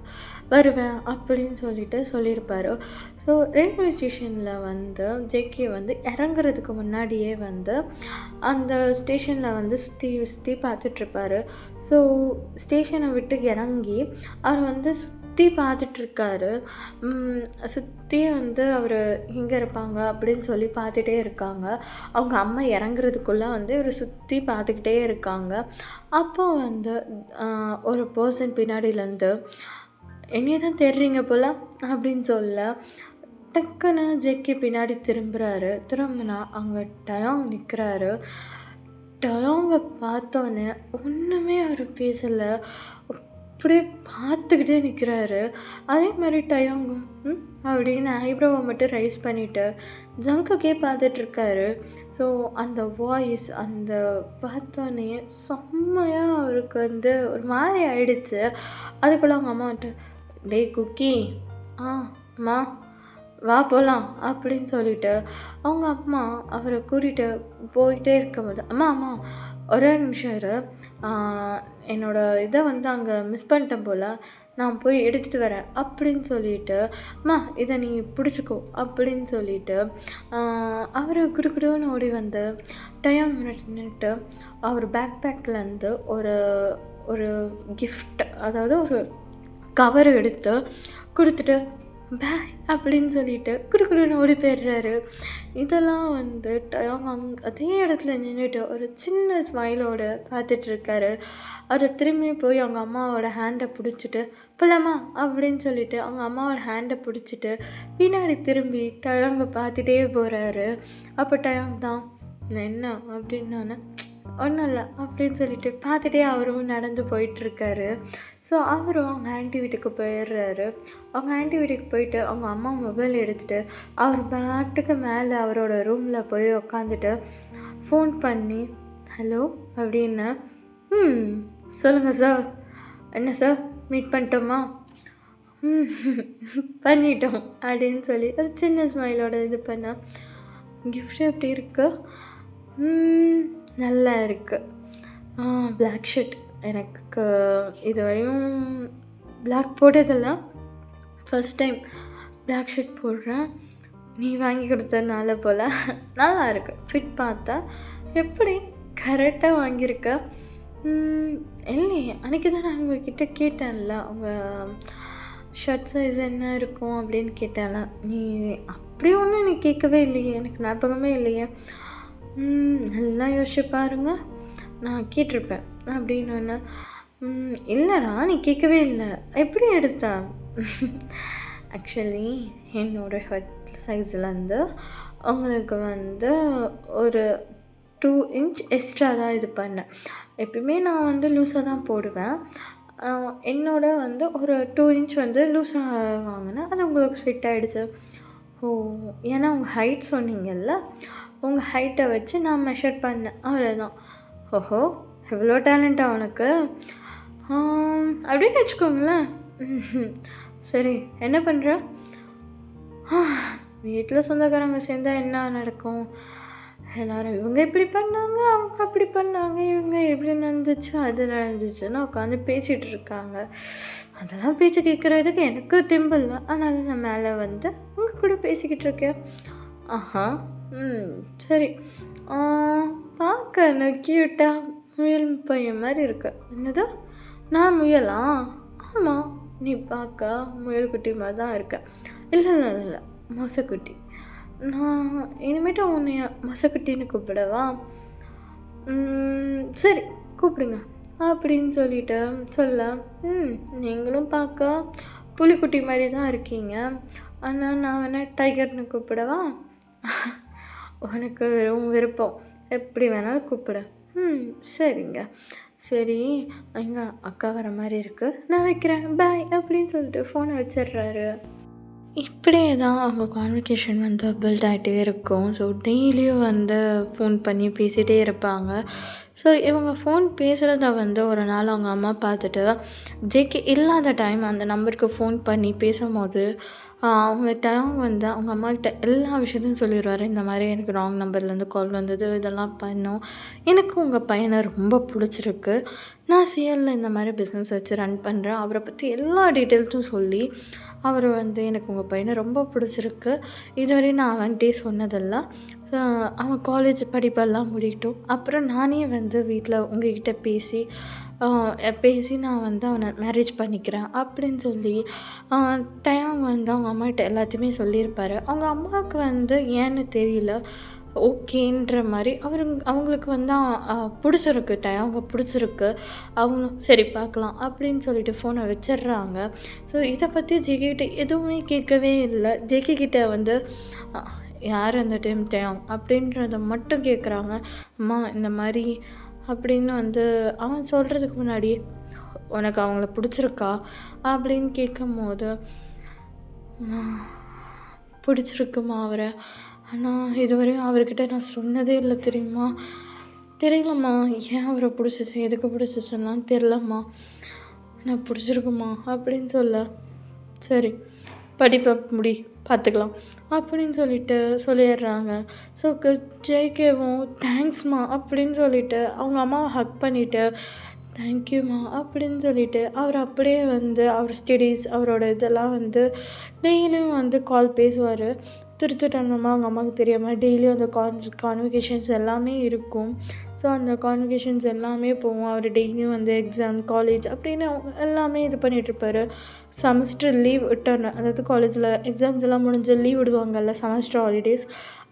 வருவேன் அப்படின்னு சொல்லியிருப்பாரு. ஸோ ரயில்வே ஸ்டேஷனில் வந்து ஜேகே வந்து இறங்குறதுக்கு முன்னாடியே வந்து அந்த ஸ்டேஷனில் வந்து சுற்றி பார்த்துட்ருப்பாரு. ஸோ ஸ்டேஷனை விட்டு இறங்கி அவர் வந்து சுற்றி பார்த்துட்ருக்காரு. சுற்றி வந்து அவர் எங்கே இருப்பாங்க அப்படின்னு சொல்லி பார்த்துட்டே இருக்காங்க. அவங்க அம்மா இறங்குறதுக்குள்ளே வந்து இவர் சுற்றி பார்த்துக்கிட்டே இருக்காங்க. அப்போ வந்து ஒரு பர்சன் பின்னாடியிலேருந்து என்னைய தான் தேடுறீங்க போல் அப்படின்னு சொல்ல டக்குன்னு ஜேகே பின்னாடி திரும்பினா அங்கே டயாங் நிற்கிறாரு. டயாங்கை பார்த்தோன்னே ஒன்றுமே அவர் பேசலை, அப்படியே பார்த்துக்கிட்டே நிற்கிறாரு. அதே மாதிரி டயாங்கும் அப்படின்னு ஐப்ரோவை மட்டும் ரைஸ் பண்ணிவிட்டு ஜங்குக்கே பார்த்துட்ருக்காரு. ஸோ அந்த வாய்ஸ் அந்த பார்த்தோன்னே செம்மையாக அவருக்கு வந்து ஒரு மாதிரி ஆயிடுச்சு. அதுக்குள்ளே அவங்க அம்மா வந்துட்டு டேய் குக்கி, அம்மா வா போகலாம் அப்படின்னு சொல்லிட்டு அவங்க அம்மா அவரை கூட்டிகிட்டு போயிட்டே இருக்கும்போது அம்மா ஒரே நிமிஷம் இரு, என்னோடய இதை வந்து அங்கே மிஸ் பண்ணிட்டேன் போல், நான் போய் எடுத்துகிட்டு வரேன் அப்படின்னு சொல்லிட்டு அம்மா இதை நீ பிடிச்சிக்கோ அப்படின்னு சொல்லிட்டு அவர் குடுக்குடுன்னு ஓடி வந்து டைம் நின்றுட்டு அவர் பேக்லேருந்து ஒரு கிஃப்ட், அதாவது ஒரு கவர் எடுத்து கொடுத்துட்டு பாய் அப்படின்னு சொல்லிட்டு குடுக்குடுன்னு ஓடி போயிடுறாரு. இதெல்லாம் வந்து டயாங் அதே இடத்துல நின்றுட்டு ஒரு சின்ன ஸ்மைலோடு பார்த்துட்ருக்காரு. அவர் திரும்பி போய் அவங்க அம்மாவோட ஹேண்டை பிடிச்சிட்டு போலாமா அப்படின்னு சொல்லிட்டு அவங்க அம்மாவோட ஹேண்டை பிடிச்சிட்டு பின்னாடி திரும்பி டயாங்கை பார்த்துட்டே போகிறாரு. அப்போ டயாங் தான் என்ன அப்படின்னோன்னே ஒன்றும் இல்லை அப்படின்னு சொல்லிட்டு பார்த்துட்டே அவரும் நடந்து போயிட்டுருக்காரு. ஸோ அவரும் அவங்க ஆண்டி வீட்டுக்கு போயிடுறாரு. அவங்க ஆண்டி வீட்டுக்கு போயிட்டு அவங்க அம்மா மொபைல் எடுத்துகிட்டு அவர் பாட்டுக்கு மேலே அவரோட ரூமில் போய் உக்காந்துட்டு ஃபோன் பண்ணி ஹலோ அப்படின்னு சொல்லுங்கள் சார், என்ன சார் மீட் பண்ணிட்டோமா, பண்ணிட்டோம் அப்படின்னு சொல்லி ஒரு சின்ன ஸ்மைலோட இது பண்ண கிஃப்ட் எப்படி இருக்கு, நல்லா இருக்குது, பிளாக் ஷர்ட், எனக்கு இதுவரையும் பிளாக் போட்டதெல்லாம் ஃபஸ்ட் டைம் பிளாக் ஷர்ட் போடுறேன், நீ வாங்கி கொடுத்ததுனால போல் நல்லா இருக்குது, ஃபிட் பார்த்தா எப்படி கரெக்டாக வாங்கியிருக்க, இல்லையே அன்றைக்கி தான் நான் உங்ககிட்ட கேட்டேன்ல உங்கள் ஷர்ட் சைஸ் என்ன இருக்கும் அப்படின்னு கேட்டேன்ல, நீ அப்படி ஒன்றும் நீ கேட்கவே இல்லையே, எனக்கு ஞாபகமே இல்லையே, நல்லா யோசிச்சு பாருங்க, நான் கேட்டிருப்பேன் அப்படின்னு ஒன்று, இல்லைடா நீ கேட்கவே இல்லை, எப்படி எடுத்தா, ஆக்சுவலி என்னோடய ஷர்ட் சைஸ்லேருந்து உங்களுக்கு வந்து ஒரு 2 இன்ச் எக்ஸ்ட்ரா தான் இது பண்ணேன், எப்பயுமே நான் வந்து லூஸாக தான் போடுவேன், என்னோட வந்து ஒரு 2 இன்ச் வந்து லூஸாக வாங்கினேன், அது உங்களுக்கு ஃபிட் ஆகிடுச்சு, ஓ ஏன்னா உங்கள் ஹைட் சொன்னீங்கல்ல, உங்கள் ஹைட்டை வச்சு நான் மெஷர் பண்ணேன், அவ்வளோதான், ஓஹோ எவ்வளோ டேலண்ட்டா உனக்கு அப்படின்னு வச்சுக்கோங்களேன், சரி என்ன பண்ணுற, வீட்டில் சொந்தக்காரங்க சேர்ந்தால் என்ன நடக்கும், எல்லோரும் இவங்க இப்படி பண்ணாங்க அவங்க அப்படி பண்ணாங்க இவங்க எப்படி நடந்துச்சு அது நடந்துச்சுன்னு உட்காந்து பேசிகிட்டு இருக்காங்க, அதெல்லாம் பேச்சு கேட்குறதுக்கு எனக்கு தெம்பில்லை, அதனால நான் மேலே வந்து உங்கள் கூட பேசிக்கிட்டு இருக்கேன், ஆஹா சரி, பார்க்க க்யூட்டாக முயல் பையன் மாதிரி இருக்கு, என்னது நான் முயலா, ஆமாம் நீ பார்க்க முயல் குட்டி மாதிரி தான் இருக்க, இல்லை மொசக்குட்டி, நான் இனிமேட்டு உன்னைய மொசக்குட்டின்னு கூப்பிடவா, சரி கூப்பிடுங்க அப்படின்னு சொல்லிட்டு சொல்ல, நீங்களும் பார்க்க புலிக்குட்டி மாதிரி தான் இருக்கீங்க, ஆனால் நான் வேணால் டைகர்னு கூப்பிடவா, உனக்கு வெறும் விருப்பம் எப்படி வேணாலும் கூப்பிட, சரிங்க சரி, எங்க அக்கா வர மாதிரி இருக்கு, நான் வைக்கிறேன், பாய் அப்படின்னு சொல்லிட்டு ஃபோனை வச்சிடுறாரு. இப்படியே தான் அவங்க கான்வர்சேஷன் வந்து பில்ட் ஆகிட்டே இருக்கும். ஸோ டெய்லியும் வந்து ஃபோன் பண்ணி பேசிகிட்டே இருப்பாங்க. ஸோ இவங்க ஃபோன் பேசுகிறத வந்து ஒரு நாள் அவங்க அம்மா பார்த்துட்டு, ஜேகே இல்லாத டைம் அந்த நம்பருக்கு ஃபோன் பண்ணி பேசும்போது அவங்க டைம் வந்து அவங்க அம்மாக்கிட்ட எல்லா விஷயத்தையும் சொல்லிடுவாரு. இந்த மாதிரி எனக்கு ராங் நம்பர்லேருந்து கால் வந்தது, இதெல்லாம் பண்ணோம், எனக்கு உங்கள் பையனை ரொம்ப பிடிச்சிருக்கு, நான் சிஎல்ல இந்த மாதிரி பிஸ்னஸ் வச்சு ரன் பண்ணுறேன், அவரை பற்றி எல்லா டீட்டெயில்ஸும் சொல்லி அவர் வந்து எனக்கு உங்கள் பையனை ரொம்ப பிடிச்சிருக்கு, இதுவரையும் நான் அவன்கிட்டே சொன்னதில்லை, அவன் காலேஜ் படிப்பெல்லாம் முடிக்கட்டும், அப்புறம் நானே வந்து வீட்டில் உங்ககிட்ட பேசி நான் வந்து அவனை மேரேஜ் பண்ணிக்கிறேன் அப்படின்னு சொல்லி டயம் வந்து அவங்க அம்மாகிட்ட எல்லாத்தையுமே சொல்லியிருப்பார். அவங்க அம்மாவுக்கு வந்து ஏன்னு தெரியல, ஓகேன்ற மாதிரி அவங்களுக்கு வந்து பிடிச்சிருக்கு, அவங்க பிடிச்சிருக்கு, அவங்களும் சரி பார்க்கலாம் அப்படின்னு சொல்லிட்டு ஃபோனை வச்சிடுறாங்க. ஸோ இதை பற்றி ஜேகேகிட்ட எதுவுமே கேட்கவே இல்லை. ஜேகேகிட்ட வந்து யார் அந்த டயம் அப்படின்றத மட்டும் கேட்குறாங்க. அம்மா இந்த மாதிரி அப்படின்னு வந்து அவன் சொல்கிறதுக்கு முன்னாடி உனக்கு அவங்கள பிடிச்சிருக்கா அப்படின்னு கேட்கும்போது, பிடிச்சிருக்குமா அவரை, ஆனால் இதுவரையும் அவர்கிட்ட நான் சொன்னதே இல்லை தெரியுமா, தெரியலம்மா ஏன் அவரை பிடிச்சிச்சு, எதுக்கு பிடிச்சிச்சுன்னா தெரிலம்மா, நான் பிடிச்சிருக்குமா அப்படின்னு சரி படிப்பை பார்த்துக்கலாம் அப்படின்னு சொல்லிடுறாங்க. ஸோ ஜேகேவும் தேங்க்ஸ்மா அப்படின்னு சொல்லிட்டு அவங்க அம்மாவை ஹக் பண்ணிவிட்டு தேங்க்யூம்மா அப்படின்னு சொல்லிட்டு அவர் அப்படியே வந்து அவர் ஸ்டடீஸ் அவரோட இதெல்லாம் வந்து டெய்லியும் வந்து கால் பேசுவார். திருத்தனமாக அவங்க அம்மாவுக்கு தெரியாமல் டெய்லியும் அந்த கான்வர்சேஷன்ஸ் எல்லாமே இருக்கும். ஸோ அந்த கான்வர்சேஷன்ஸ் எல்லாமே போவோம். அவர் டெய்லியும் வந்து எக்ஸாம், காலேஜ் அப்படின்னு எல்லாமே இது பண்ணிகிட்ருப்பாரு. செமஸ்டர் லீவ் விட்டோன்னே, அதாவது காலேஜில் எக்ஸாம்ஸ் எல்லாம் முடிஞ்சு லீவ் விடுவாங்கல்ல, செமஸ்டர் ஹாலிடேஸ்,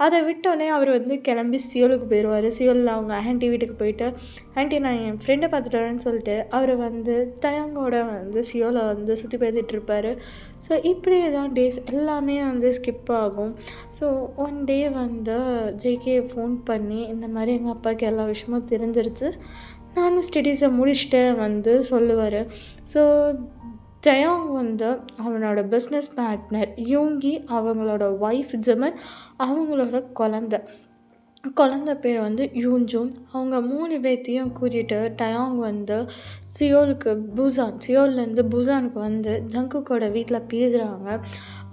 அதை விட்டோடனே அவர் வந்து கிளம்பி சியோலுக்கு போயிடுவார். சியோலில் அவங்க ஆண்டி வீட்டுக்கு போயிட்டு, ஆண்டி நான் என் ஃப்ரெண்டை பார்த்துட்டு வரேன்னு சொல்லிட்டு அவர் வந்து தயங்கோட வந்து சியோலை வந்து சுற்றி பார்த்துட்ருப்பார். ஸோ இப்படியே தான் டேஸ் எல்லாமே வந்து ஸ்கிப் ஆகும். ஸோ ஒன் டே வந்து ஜேகே ஃபோன் பண்ணி இந்த மாதிரி எங்கள் அப்பாவுக்கு எல்லா விஷயமும் தெரிஞ்சிருச்சு, நானும் ஸ்டடீஸை முடிச்சுட்டேன் வந்து சொல்லுவார். ஸோ ஜெயாங் வந்து அவனோட பிஸ்னஸ் பார்ட்னர் யூங்கி, அவங்களோட ஒய்ஃப் ஜிமன், அவங்களோட குழந்த பேர் வந்து யூன்ஜூன், அவங்க 3 பேர்த்தையும் கூட்டிகிட்டு டயாங் வந்து சியோல்லேருந்து புசானுக்கு வந்து ஜங்குக்கோட வீட்டில் பேசுகிறாங்க.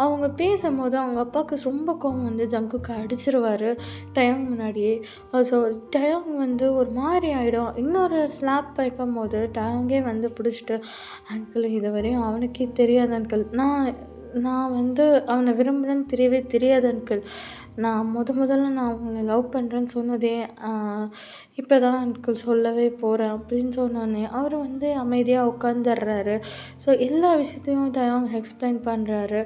அவங்க பேசும்போது அவங்க அப்பாவுக்கு ரொம்ப கோவம் வந்து ஜங்குக்கு அடிச்சிருவார் டயாங் முன்னாடியே. ஸோ டயாங் வந்து ஒரு மாதிரி ஆகிடும். இன்னொரு ஸ்லாப் வைக்கும் போது டயாங்கே வந்து பிடிச்சிட்டு, அங்கிள் இதுவரையும் அவனுக்கே தெரியாது அங்கிள், நான் வந்து அவனை விரும்புகிறேன்னு தெரியவே தெரியாது அங்கிள், நான் முதல்ல நான் அவங்கள லவ் பண்ணுறேன்னு சொன்னதே இப்போ தான் அங்கிள் சொல்லவே போகிறேன் அப்படின்னு சொன்னோன்னே அவர் வந்து அமைதியாக உட்காந்துடுறாரு. ஸோ எல்லா விஷயத்தையும் அவங்க எக்ஸ்பிளைன் பண்ணுறாரு.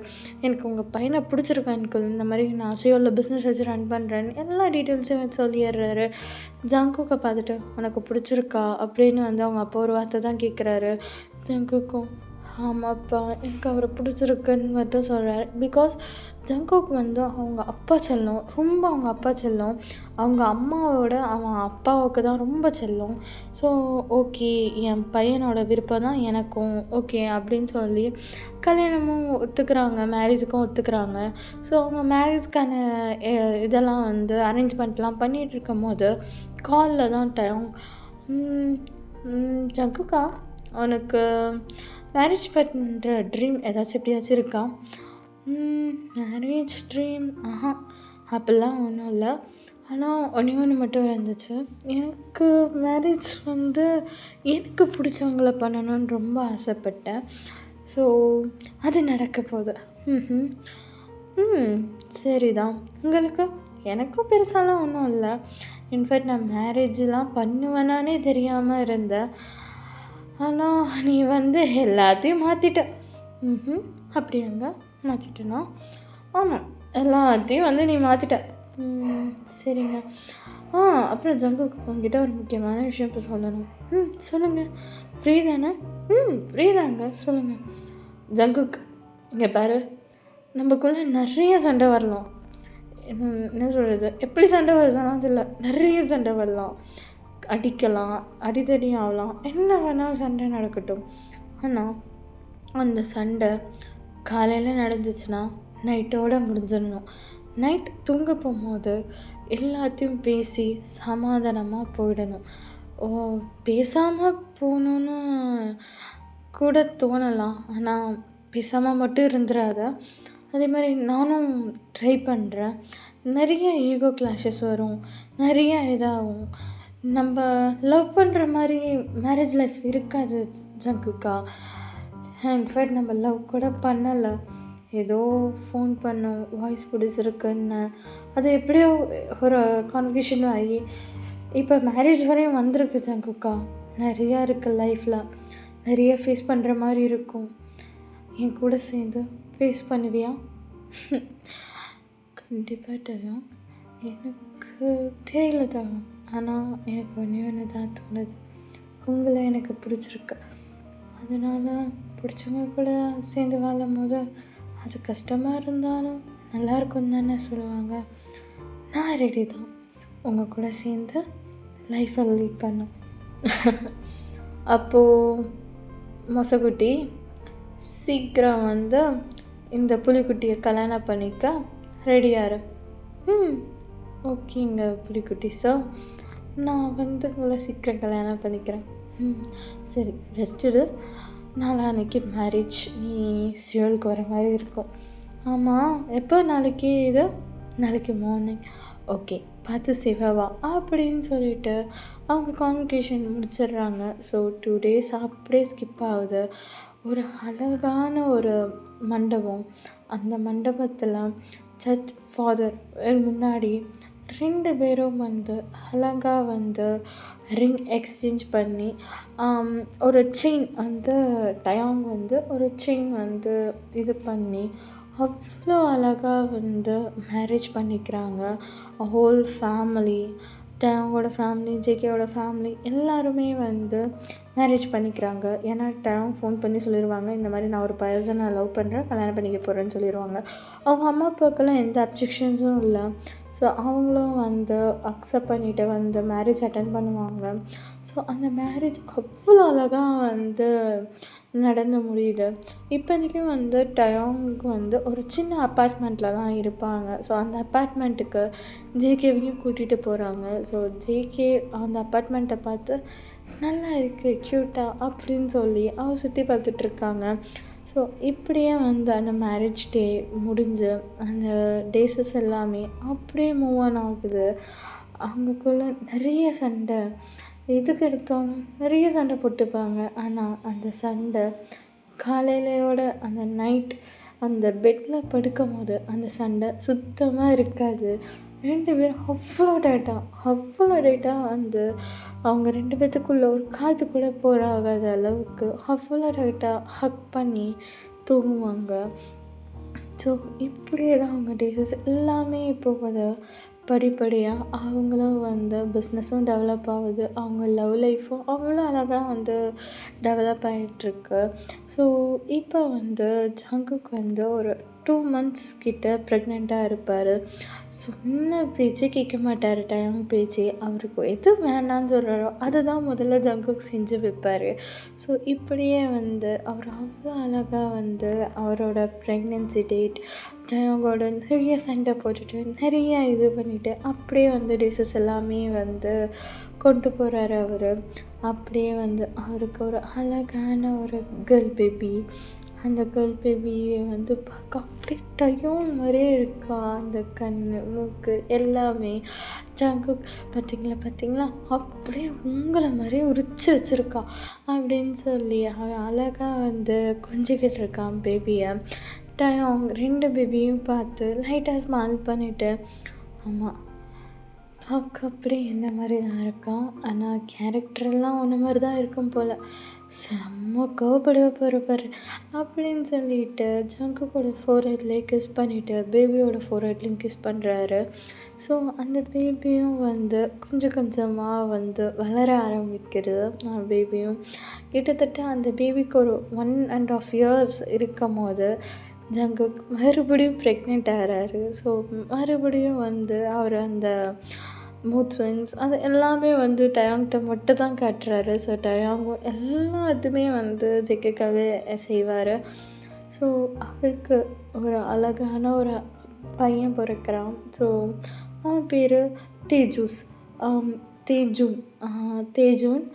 எனக்கு உங்கள் பையனை பிடிச்சிருக்கு அங்கிள், இந்த மாதிரி நான் சியோலில் பிஸ்னஸ் வச்சு ரன் பண்ணுறேன்னு எல்லா டீட்டெயில்ஸும் சொல்லிடுறாரு. ஜங்குக்கை பார்த்துட்டு உனக்கு பிடிச்சிருக்கா அப்படின்னு வந்து அவங்க அப்பா ஒரு வார்த்தை தான் கேட்குறாரு. ஜங்குக்கும் ஆமாப்பா எனக்கு அவரை பிடிச்சிருக்குன்னு மட்டும் சொல்கிறார். பிகாஸ் ஜங்குக் வந்து அவங்க அப்பா செல்லம், ரொம்ப அவங்க அப்பா செல்லம், அவங்க அம்மாவோட அவன் அப்பாவுக்கு தான் ரொம்ப செல்லம். ஸோ ஓகே என் பையனோட விருப்பம் தான் எனக்கும் ஓகே அப்படின்னு சொல்லி கல்யாணமும் ஒத்துக்கிறாங்க, மேரேஜுக்கும் ஒத்துக்கிறாங்க. ஸோ அவங்க மேரேஜ்க்கான இதெல்லாம் வந்து அரேஞ்ச்மெண்ட்லாம் பண்ணிகிட்டு இருக்கும் போது காலில் தான் டைம், ஜங்குக்கா அவனுக்கு மேரேஜ் பண்ணுற ட்ரீம் ஏதாச்சும் எப்படியாச்சும் இருக்கா? மேரேஜ் ட்ரீம் அப்படிலாம் ஒன்றும் இல்லை, ஆனால் ஒன்று மட்டும் இருந்துச்சு. எனக்கு மேரேஜ் வந்து எனக்கு பிடிச்சவங்கள பண்ணணும்னு ரொம்ப ஆசைப்பட்டேன். ஸோ அது நடக்க போகுது. சரிதான். உங்களுக்கு? எனக்கும் பெருசாலாம் ஒன்றும் இல்லை. இன்ஃபேக்ட் நான் மேரேஜெலாம் பண்ணுவேனானே தெரியாமல் இருந்தேன். ஆனால் நீ வந்து எல்லாத்தையும் மாற்றிட்ட. அப்படியாங்க? மாற்றிட்டேனா? ஆமாம், எல்லாத்தையும் வந்து நீ மாற்றிட்ட. சரிங்க. அப்புறம் ஜங்கு உங்ககிட்ட ஒரு முக்கியமான விஷயம் இப்போ சொல்லணும். சொல்லுங்கள். ஃப்ரீ தானே? ஃப்ரீ தாங்க, சொல்லுங்கள். ஜங்குக் இங்கே பாரு, நம்மக்குள்ளே நிறைய சண்டை வரலாம். என்ன சொல்கிறது, எப்படி சண்டை வருதுன்னா அது இல்லை, நிறைய சண்டை வரலாம். அடிக்கலாம், அடிதடி ஆகலாம், என்ன வேணால் சண்டை நடக்கட்டும். ஆனால் அந்த சண்டை காலையில் நடந்துச்சுன்னா நைட்டோடு முடிஞ்சிடணும். நைட் தூங்க போகும்போது எல்லாத்தையும் பேசி சமாதானமாக போயிடணும். பேசாமல் போகணுன்னு கூட தோணலாம், ஆனால் பேசாமல் மட்டும் இருந்துடாத. அதே மாதிரி நானும் ட்ரை பண்ணுறேன். நிறைய ஈகோ கிளாஷஸ் வரும், நிறைய இதாகும். நம்ம லவ் பண்ணுற மாதிரி மேரேஜ் லைஃப் இருக்காது ஜங்குக்கா. இன்ஃபேக்ட் நம்ம லவ் கூட பண்ணலை, ஏதோ ஃபோன் பண்ணோம், வாய்ஸ் பிடிச்சிருக்குன்னு, அது எப்படியோ ஒரு கான்வர்சேஷன் ஆகி இப்போ மேரேஜ் வரையும் வந்திருக்கு ஜங்குக்கா. நிறையா இருக்குது லைஃப்பில், நிறைய ஃபேஸ் பண்ணுற மாதிரி இருக்கும். என் கூட சேர்ந்து ஃபேஸ் பண்ணுவியா? கண்டிப்பாக தரும். எனக்கு தெரியல தரும், ஆனால் எனக்கு ஒன்று தான் தோணுது, உங்களை எனக்கு பிடிச்சிருக்கு. அதனால் பிடிச்சவங்க கூட சேர்ந்து வாழும் போது அது கஷ்டமாக இருந்தாலும் நல்லாயிருக்கும் தானே சொல்லுவாங்க. நான் ரெடி தான் உங்கள் கூட சேர்ந்து லைஃப்பை லீட் பண்ண. அப்போது மொசக்குட்டி சீக்கிரம் வந்து இந்த புலிக்குட்டியை கல்யாணம் பண்ணிக்க ரெடியாரு. ஓகேங்க புலிக்குட்டி சார், நான் வந்து உங்களை சீக்கிரம் கல்யாணம் பண்ணிக்கிறேன். சரி, ரெஸ்ட்டு. நாளைக்கு மேரேஜ், நீ சியோலுக்கு வர மாதிரி இருக்கும். ஆமாம், எப்போ நாளைக்கு? இது நாளைக்கு மார்னிங். ஓகே, பார்த்து சேவாவா அப்படின்னு சொல்லிட்டு அவங்க கான்வர்சேஷன் முடிச்சிடுறாங்க. ஸோ 2 days அப்படியே ஸ்கிப் ஆகுது. ஒரு அழகான ஒரு மண்டபம், அந்த மண்டபத்தில் சர்ச் ஃபாதர் முன்னாடி 2 பேரும் வந்து அழகாக வந்து ரிங் எக்ஸ்சேஞ்ச் பண்ணி ஒரு செயின் வந்து டயாங் வந்து ஒரு செயின் வந்து இது பண்ணி அவ்வளோ அழகாக வந்து மேரேஜ் பண்ணிக்கிறாங்க. ஹோல் ஃபேமிலி, டயாங்கோட ஃபேமிலி, ஜேகேயோட ஃபேமிலி எல்லாருமே வந்து மேரேஜ் பண்ணிக்கிறாங்க. ஏன்னா டயாங் ஃபோன் பண்ணி சொல்லிடுவாங்க, இந்த மாதிரி நான் ஒரு பர்சனை லவ் பண்ணுறேன், கல்யாணம் பண்ணிக்க போகிறேன்னு சொல்லிடுவாங்க. அவங்க அம்மா அப்பாவுக்கெல்லாம் எந்த அப்ஜெக்ஷன்ஸும் இல்லை. ஸோ அவங்களும் வந்து அக்செப்ட் பண்ணிவிட்டு வந்து மேரேஜ் அட்டன் பண்ணுவாங்க. ஸோ அந்த மேரேஜ் அவ்வளோ அழகாக வந்து நடந்து முடியுது. இப்போதைக்கும் வந்து டயாங்க்கு வந்து ஒரு சின்ன அப்பார்ட்மெண்ட்டில் தான் இருப்பாங்க. ஸோ அந்த அப்பார்ட்மெண்ட்டுக்கு ஜேகேவையும் கூட்டிகிட்டு போகிறாங்க. ஸோ ஜேகே அந்த அப்பார்ட்மெண்ட்டை பார்த்து நல்லா இருக்குது, க்யூட்டாக அப்படின்னு சொல்லி அவள் சுற்றி பார்த்துட்ருக்காங்க. ஸோ இப்படியே வந்து அந்த மேரேஜ் டே முடிஞ்சு அந்த டேஸஸ் எல்லாமே அப்படியே மூவ் ஆன் ஆகுது. அவங்களுக்குள்ள நிறைய சண்டை, எதுக்கு எடுத்தாலும் நிறைய சண்டை போட்டுப்பாங்க. ஆனால் அந்த சண்டை காலையிலையோட அந்த நைட் அந்த பெட்டில் படுக்கும் போது அந்த சண்டை சுத்தமாக இருக்காது. 2 பேரும் அவ்வளோ டேட்டாக வந்து அவங்க 2 பேத்துக்குள்ளே ஒரு காற்று கூட போகாத அளவுக்கு அவ்வளோ டேட்டாக ஹக் பண்ணி தூங்குவாங்க. ஸோ இப்படியே தான் அவங்க டேஸஸ் எல்லாமே போகுது. படிப்படியாக அவங்களும் வந்து பிஸ்னஸும் டெவலப் ஆகுது, அவங்க லவ் லைஃப்பும் அவ்வளோ அழகாக வந்து டெவலப் ஆகிட்டுருக்கு. ஸோ இப்போ வந்து ஜங்குக் வந்து ஒரு 2 months கிட்ட ப்ரெக்னெண்ட்டாக இருப்பார். சொன்ன பேச்சே கேட்க மாட்டார், டைம் பேச்சே. அவருக்கு எது வேணான்னு சொல்கிறாரோ அதை தான் முதல்ல ஜங்குக் செஞ்சு வைப்பார். ஸோ இப்படியே வந்து அவர் அவ்வளோ அழகாக வந்து அவரோட ப்ரெக்னென்சி டேட் அவங்களோட நிறைய சண்டை போட்டுட்டு நிறைய இது பண்ணிவிட்டு அப்படியே வந்து டிஷஸ் எல்லாமே வந்து கொண்டு போகிறாரு அவர். அப்படியே வந்து அவருக்கு ஒரு அழகான ஒரு கேர்ள் பேபி. அந்த கேர்ள் பேபியை வந்து பார்க்க அப்படியே டயோன் மாதிரியே இருக்கா, அந்த கண், மூக்கு எல்லாமே. ஜங்குக் பார்த்தீங்களா அப்படியே உங்களை மாதிரியே உரிச்சு வச்சுருக்கா அப்படின்னு சொல்லி அவன் அழகாக வந்து கொஞ்சிக்கிட்டு இருக்கான் பேபியை. டயாங் 2 பேபியும் பார்த்து லைட்டாக ஸ்மைல் பண்ணிவிட்டு, ஆமாம் பார்க்க அப்படி என்ன மாதிரி தான் இருக்கான், ஆனால் கேரக்டரெல்லாம் ஒன்று மாதிரி தான் இருக்கும் போல், செம்ம கோவப்படுவ பாரு அப்படின்னு சொல்லிட்டு ஜங்குக்கோட ஃபோர்ஹெட்லேயே கிஸ் பண்ணிவிட்டு பேபியோட ஃபோர்ஹெட்லேயும் கிஸ் பண்ணுறாரு. ஸோ அந்த பேபியும் வந்து கொஞ்சம் கொஞ்சமாக வந்து வளர ஆரம்பிக்கிறது. பேபியும் கிட்டத்தட்ட அந்த பேபிக்கு ஒரு 1.5 years இருக்கும் போது ஜங்குக் மறுபடியும் ப்ரெக்னென்ட் ஆகிறாரு. ஸோ மறுபடியும் வந்து அவர் அந்த மூட் ஸ்விங்ஸ் அது எல்லாமே வந்து டயாங்கிட்ட மட்டும் தான் காட்டுறாரு. ஸோ டயாங்கும் எல்லாத்துமே வந்து ஜேகேக்காகவே செய்வார். ஸோ அவருக்கு ஒரு அழகான ஒரு பையன் பிறக்கிறான். ஸோ அவன் பேர் தேஜூஸ் தேஜூன் தேஜூன்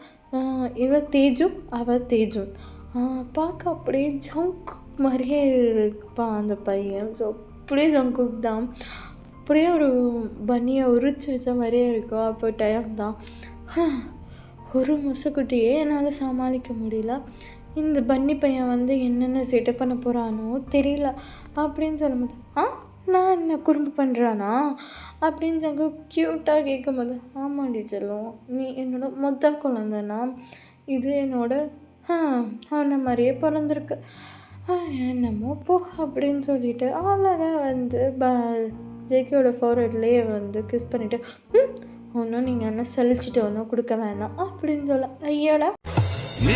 இவ தேஜு அவ தேஜூன். பார்க்க அப்படியே ஜங்குக் மாதிரியே இருப்பான் அந்த பையன். ஸோ அப்படியே ஜங்குக் தான். அப்படியே ஒரு பனியை உரிச்சு வச்ச மாதிரியே இருக்கும். அப்போ டைம் தான் ஒரு முசக்குட்டியே என்னால் சமாளிக்க முடியல. இந்த பன்னி பையன் வந்து என்னென்ன சேட்டை பண்ண போகிறானோ தெரியல அப்படின்னு சொல்லும்போது நான் என்ன குறும்பு பண்ணுறானா அப்படின்னு சொல்லி க்யூட்டாக கேட்கும்போது ஆமாண்டி செல்லம், நீ என்னோட மொத்த குழந்தைனா, இது என்னோட அவனை மாதிரியே பிறந்திருக்கு, என்னமோ போ அப்படின்னு சொல்லிட்டு அழகாக வந்து ஜேகேயோட ஃபோர்ஹெட்லேயே வந்து கிஸ் பண்ணிவிட்டு ஒன்றும் நீங்கள் என்ன சலிச்சுட்டு ஒன்றும் கொடுக்க வேணாம் அப்படின்னு சொல்ல ஐயோடா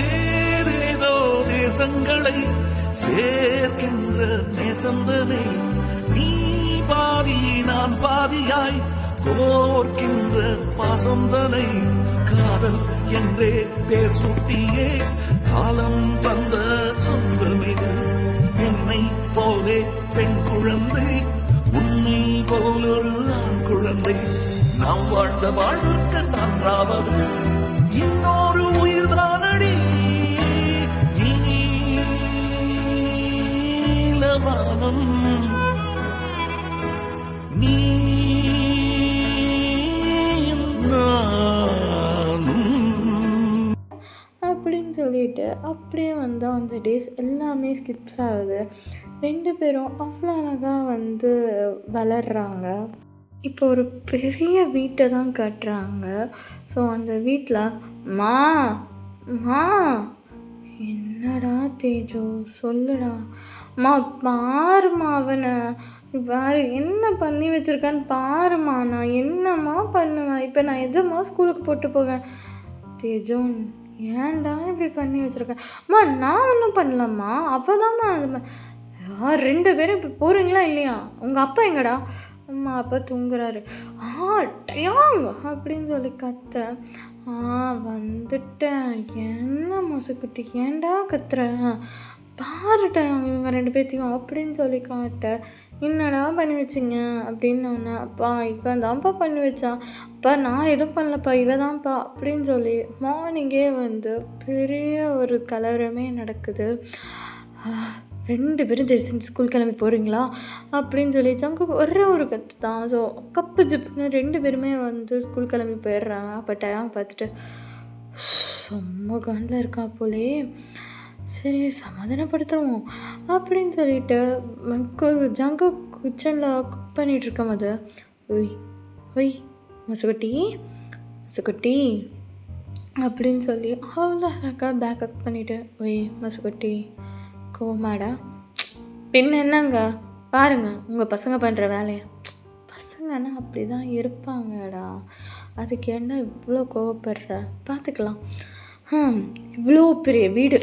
ஏதேதோ தேசங்களை சேர்க்கின்ற நேசந்தனை நீ பாதி நான் பாதியாய் கோர்க்கின்ற பாசந்தனை காதல் என்றே பேர் சூட்டியே காலம் தந்த சொந்தமிகு என்னை போலே பெண் குழந்தை உன்னை போலொரு ஆண் குழந்தை நாம் வாழ்ந்த வாழ்வுக்கு சான்றாவது இன்னொரு உயிர்தானடி நீலவானம் நீ அப்படின்னு சொல்லிட்டு அப்படியே வந்து அந்த டேஸ் எல்லாமே ஸ்கிப்ஸ் ஆகுது. 2 பேரும் அவ்வளோ அழகாக வந்து வளர்கிறாங்க. இப்போ ஒரு பெரிய வீட்டை தான் காட்டுறாங்க. ஸோ அந்த வீட்டில் மா என்னடா தேஜு சொல்லுடா பாருமா அவனை பாரு என்ன பண்ணி வச்சுருக்கான்னு பாருமா, நான் என்னம்மா பண்ணுவேன், இப்போ நான் எதுமா ஸ்கூலுக்கு போட்டு போவேன். தேஜோன் ஏன்டா இப்படி பண்ணி வச்சுருக்கேன் நான் ஒன்றும் பண்ணலம்மா, அப்போ தான்மா 2 பேரும் இப்போ போகிறீங்களா இல்லையா, உங்கள் அப்பா எங்கடா, அம்மா அப்பா தூங்குறாரு, டயாங் அப்படின்னு சொல்லி கத்த வந்துட்டேன், என்ன மொசக்குட்டி ஏன்டா கத்துற, பாருட்டேன் இவங்க 2 பேர்த்தையும் அப்படின்னு சொல்லி காட்ட, என்னடா பண்ணி வச்சிங்க அப்படின்னு ஒன்று, அப்பா இப்போ தான்ப்பா பண்ணி வச்சான், அப்பா நான் எதுவும் பண்ணலப்பா இவ தான்ப்பா அப்படின்னு சொல்லி மார்னிங்கே வந்து பெரிய ஒரு கலவரமே நடக்குது. 2 பேரும் தெரிஞ்சு ஸ்கூல் கிளம்பி போகிறீங்களா அப்படின்னு சொல்லி ஜங்கு ஒரே ஒரு கற்று தான். ஸோ கப்பு ஜிப்புன்னு 2 பேருமே வந்து ஸ்கூல் கிளம்பி போயிடுறாங்க. அப்போ டயாங் பார்த்துட்டு ரொம்ப கண்ணில் இருக்கா போலே, சரி சமாதானப்படுத்துவோம் அப்படின்னு சொல்லிட்டு ஜங்கு கிச்சனில் குக் பண்ணிகிட்டு இருக்கும் போது ஒய் மசுக்குட்டி அப்படின்னு சொல்லி அவ்வளோ அழகாக பேக்கப் பண்ணிவிட்டு ஒய் மசுக்குட்டி கோமாடா பின்ன என்னங்க பாருங்க உங்கள் பசங்க பண்ணுற வேலையை, பசங்கன்னா அப்படி தான் இருப்பாங்கடா, அதுக்கு என்ன இவ்வளோ கோவப்படுற, பார்த்துக்கலாம், இவ்வளோ பெரிய வீடு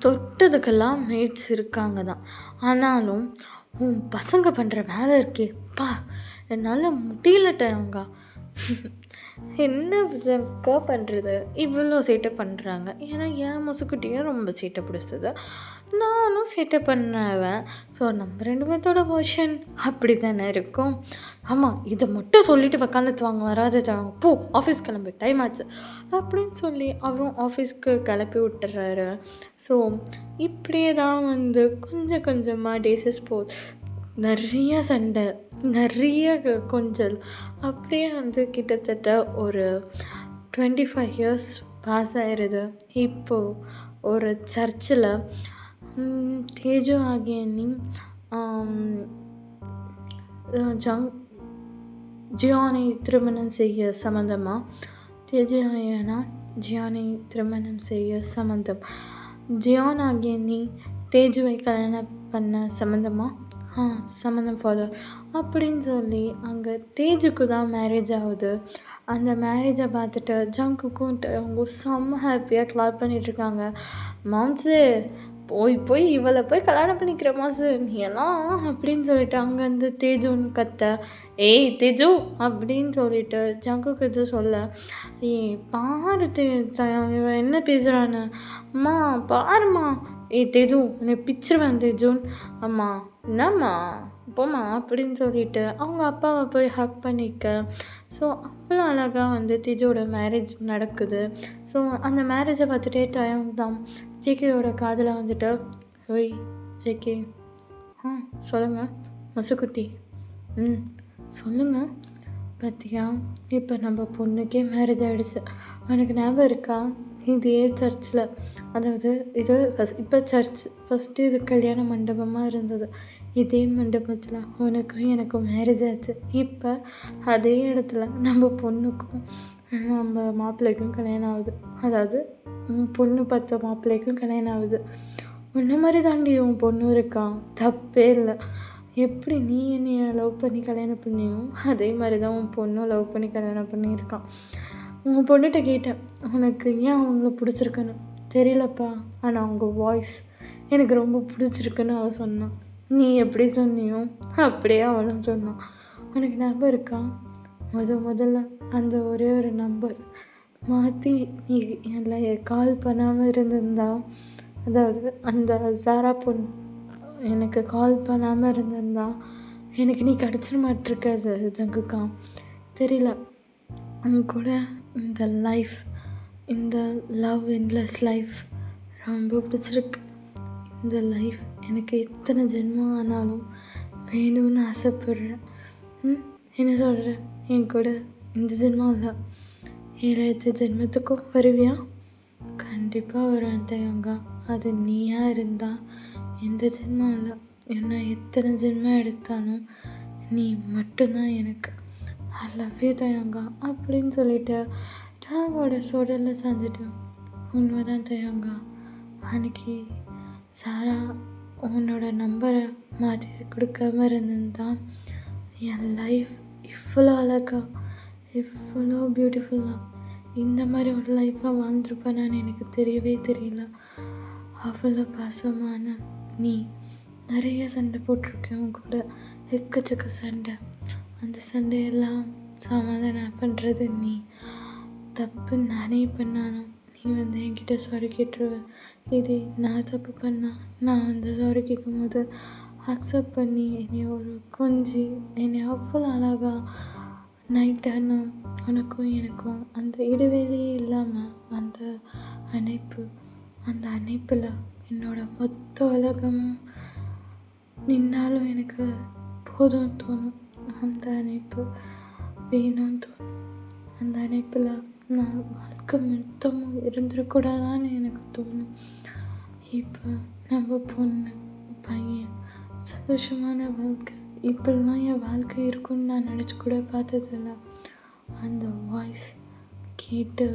தொட்டதுக்கெல்லாம் மேட்ஸ் இருக்காங்க தான், ஆனாலும் உன் பசங்க பண்ணுற வேலை இருக்கேப்பா என்னால் முடியலட்டவங்க, என்ன ஜக்கா பண்ணுறது, இவ்வளோ சேட்டை பண்ணுறாங்க, ஏன்னா என் மொசுக்குட்டியும் ரொம்ப சேட்டை பிடிச்சது, நானும் சேட்டை பண்ணுவேன், ஸோ நம்ம 2 பேர்த்தோட வேர்ஷன் அப்படி தானே இருக்கும். ஆமாம் இதை மட்டும் சொல்லிவிட்டு உக்காந்துட்டு வாங்க வராது போ ஆஃபீஸ் கிளம்பி டைம் ஆச்சு அப்படின்னு சொல்லி அவரும் ஆஃபீஸ்க்கு கிளப்பி விட்டுறாரு. ஸோ இப்படியே தான் வந்து கொஞ்சம் கொஞ்சமாக டேஸஸ் போகுது, நிறைய சண்டை நிறைய கொஞ்சல், அப்படியே வந்து கிட்டத்தட்ட ஒரு 25 years பாஸ் ஆயிடுது. இப்போது ஒரு சர்ச்சில் தேஜு ஆகியனி ஜியானை திருமணம் செய்ய சம்மந்தமாக தேஜு ஆகியனா ஜியானை திருமணம் செய்ய சம்மந்தம், ஜியான் ஆகியனி தேஜுவை கல்யாணம் பண்ண சம்மந்தமாக சம்மந்தம் ஃபாதர் அப்படின்னு சொல்லி அங்கே தேஜுக்கு தான் மேரேஜ் ஆகுது. அந்த மேரேஜை பார்த்துட்டு ஜங்குக்கும் அவங்க செம்ம ஹாப்பியாக கிளாப் பண்ணிகிட்ருக்காங்க. மாம்ஸு போய் போய் இவளை போய் கல்யாணம் பண்ணிக்கிற மாசு நீ எல்லாம் அப்படின்னு சொல்லிட்டு அங்கேருந்து தேஜுன்னு கத்த, ஏய் தேஜு அப்படின்னு சொல்லிட்டு ஜங்குக்கு இது சொல்ல, ஏய் பாரு இவன் என்ன பேசுகிறான்னு, அம்மா பாருமா, ஏய் தேஜு என்னை பிச்சிருவேன் தேஜுன்னு, அம்மா என்னம்மா போம்மா அப்படின்னு சொல்லிட்டு அவங்க அப்பாவை போய் ஹக் பண்ணிக்க. ஸோ அவ்வளோ அழகாக தேஜுவோட மேரேஜ் நடக்குது. ஸோ அந்த மேரேஜை பார்த்துட்டே டைம் தான் ஜேகேயோட காதில் ஓய் ஜேகே, சொல்லுங்கள் மசுக்குட்டி, சொல்லுங்கள், பார்த்தியா இப்போ நம்ம பொண்ணுக்கே மேரேஜ் ஆகிடுச்சு. உனக்கு ஞாபகம் இருக்கா, இதே சர்ச்சில், அதாவது இது இப்போ சர்ச் ஃபஸ்ட்டு இது கல்யாண மண்டபமாக இருந்தது. இதே மண்டபத்தில் உனக்கும் எனக்கும் மேரேஜ் ஆச்சு. இப்போ அதே இடத்துல நம்ம பொண்ணுக்கும் நம்ம மாப்பிள்ளைக்கும் கல்யாணம் ஆகுது. அதாவது பொண்ணு பார்த்த மாப்பிள்ளைக்கும் கல்யாணம் ஆகுது. உன்ன மாதிரி தாண்டி உன் பொண்ணு இருக்கான், தப்பே இல்லை. எப்படி நீ என்னைய லவ் பண்ணி கல்யாணம் பண்ணியும் அதே மாதிரி தான் உன் பொண்ணும் லவ் பண்ணி கல்யாணம் பண்ணியிருக்கான். உன் பொண்ணுகிட்ட கேட்டேன், உனக்கு ஏன் அவங்கள பிடிச்சிருக்குன்னு. தெரியலப்பா, ஆனால் அவங்க வாய்ஸ் எனக்கு ரொம்ப பிடிச்சிருக்குன்னு அவள் சொன்னான். நீ எப்படி சொன்னியோ அப்படியே அவளும் சொன்னான். உனக்கு ஞாபகம் இருக்கா, முதல்ல அந்த ஒரே ஒரு நம்பர் மாற்றி நீ எல்லாம் கால் பண்ணாமல் இருந்திருந்தா, அதாவது அந்த சாரா பொண்ணு எனக்கு கால் பண்ணாமல் இருந்திருந்தா எனக்கு நீ கிடச்சிட மாட்டிருக்காது ஜங்குக்கா. தெரியல, அவங்க கூட இந்த லைஃப், இந்த லவ் என்லெஸ் லைஃப் ரொம்ப பிடிச்சிருக்கு. இந்த லைஃப் எனக்கு எத்தனை ஜென்மம் ஆனாலும் வேணும்னு ஆசைப்பட்றேன். என்ன சொல்கிற, என் கூட இந்த ஜென்மம் இல்லை 7 ஜென்மத்துக்கும் வருவியா? கண்டிப்பாக வருவேன் தயங்கா. அது நீயா இருந்தால் எந்த ஜென்மம் இல்லை, என்ன எத்தனை ஜென்மம் எடுத்தாலும் நீ மட்டும்தான் எனக்கு. ஐ லவ் யூ தயங்கா அப்படின்னு சொல்லிட்டு டாங்கோட சோடலில் சாஞ்சிட்டு, உண்மைதான் தயங்கா, அன்னைக்கு சாரா உன்னோட நம்பரை மாற்றி கொடுக்காம இருந்திருந்தான் என் லைஃப் இவ்வளோ அழகா, இவ்வளோ பியூட்டிஃபுல்லாக, இந்த மாதிரி ஒரு லைஃப்பாக வாழ்ந்துருப்பேனான்னு எனக்கு தெரியவே தெரியல. அவ்வளோ பாசமான நீ நிறைய சண்டை போட்டிருக்கேன் உன் கூட, எக்கச்சக்க சண்டை. அந்த சண்டையெல்லாம் சமாதானம் பண்ணுறது நீ. தப்பு நானே பண்ணாலும் நீ என்கிட்ட சாரி கேட்டுருவேன். இதே நான் தப்பு பண்ணால் நான் சாரி கேட்கும் போது அக்செப்ட் பண்ணி என்னை ஒரு கொஞ்சி என்னை அவ்வளோ அழகாக நைட் ஆனால் உனக்கும் எனக்கும் அந்த இடைவெளியே இல்லாமல் அந்த அணைப்பில் என்னோட மொத்த உலகமும் நின்னாலும் எனக்கு போதும் தோணும். அந்த அணைப்பு வேணும்னு தோணும். அந்த அணைப்பில் நான் வாழ்க்கை மொத்தமும் இருந்துடக்கூடாதான்னு எனக்கு தோணும். இப்போ நம்ம பொண்ணு பையன் சந்தோஷமான வாழ்க்கை, இப்படிலாம் என் வாழ்க்கை இருக்குன்னு நான் நினச்சி கூட பார்த்ததில்ல. அந்த வாய்ஸ் கேட்டு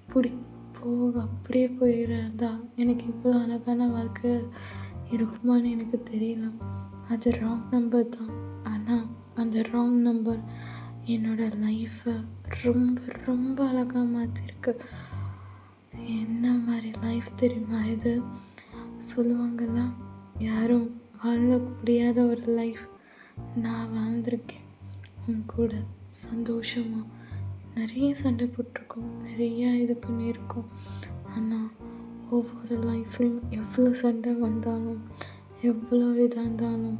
அப்படியே போயிடுறதா எனக்கு இவ்வளோ அழகான வாழ்க்கை இருக்குமான்னு எனக்கு தெரியல. அது ராங் நம்பர் தான், ஆனால் அந்த ராங் நம்பர் என்னோடய லைஃப்பை ரொம்ப ரொம்ப அழகாக மாற்றிருக்கு. என்ன மாதிரி லைஃப் தெரியுமா இது? சொல்லுவாங்கள்ல, யாரும் வாழ முடியாத ஒரு லைஃப் நான் வாழ்ந்திருக்கேன். உன் கூட சந்தோஷமாக நிறைய சண்டை போட்டிருக்கோம், நிறையா இது பண்ணியிருக்கோம். ஆனால் ஒவ்வொரு லைஃப்லையும் எவ்வளோ சண்டை வந்தாலும் எவ்வளோ இதாக இருந்தாலும்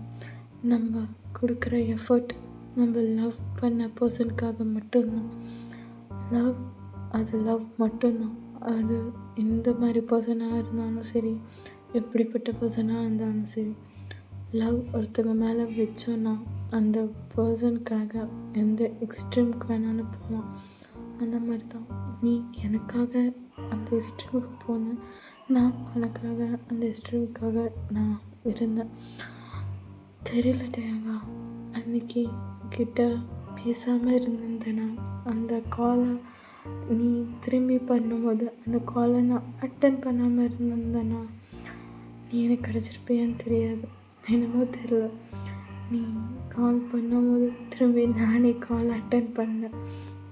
நம்ம கொடுக்குற எஃபர்ட் நம்ம லவ் பண்ண பர்சனுக்காக மட்டும்தான். அது லவ் மட்டும்தான். அது எந்த மாதிரி பர்சனாக இருந்தாலும் சரி, எப்படிப்பட்ட பர்சனாக இருந்தாலும் சரி, லவ் ஒருத்தங்க மேலே வச்சோன்னா அந்த பர்சனுக்காக எந்த எக்ஸ்ட்ரீமுக்கு வேணாலும் போகலாம். அந்த மாதிரி தான் நீ எனக்காக அந்த எக்ஸ்ட்ரீமுக்கு போனேன், நான் உனக்காக அந்த எக்ஸ்ட்ரீமுக்காக நான் இருந்தேன். தெரியல டேங்கா, அன்றைக்கி கிட்ட பேசாமல் இருந்திருந்தேன்னா அந்த காலை நீ திரும்பி பண்ணும்போது அந்த காலை நான் அட்டன் பண்ணாமல் இருந்திருந்தேன்னா நீ எனக்கு கிடச்சிருப்பியான்னு தெரியாது. என்னமோ தெரியல, நீ கால் பண்ணும்போது திரும்பி நானே கால் அட்டன் பண்ணேன்.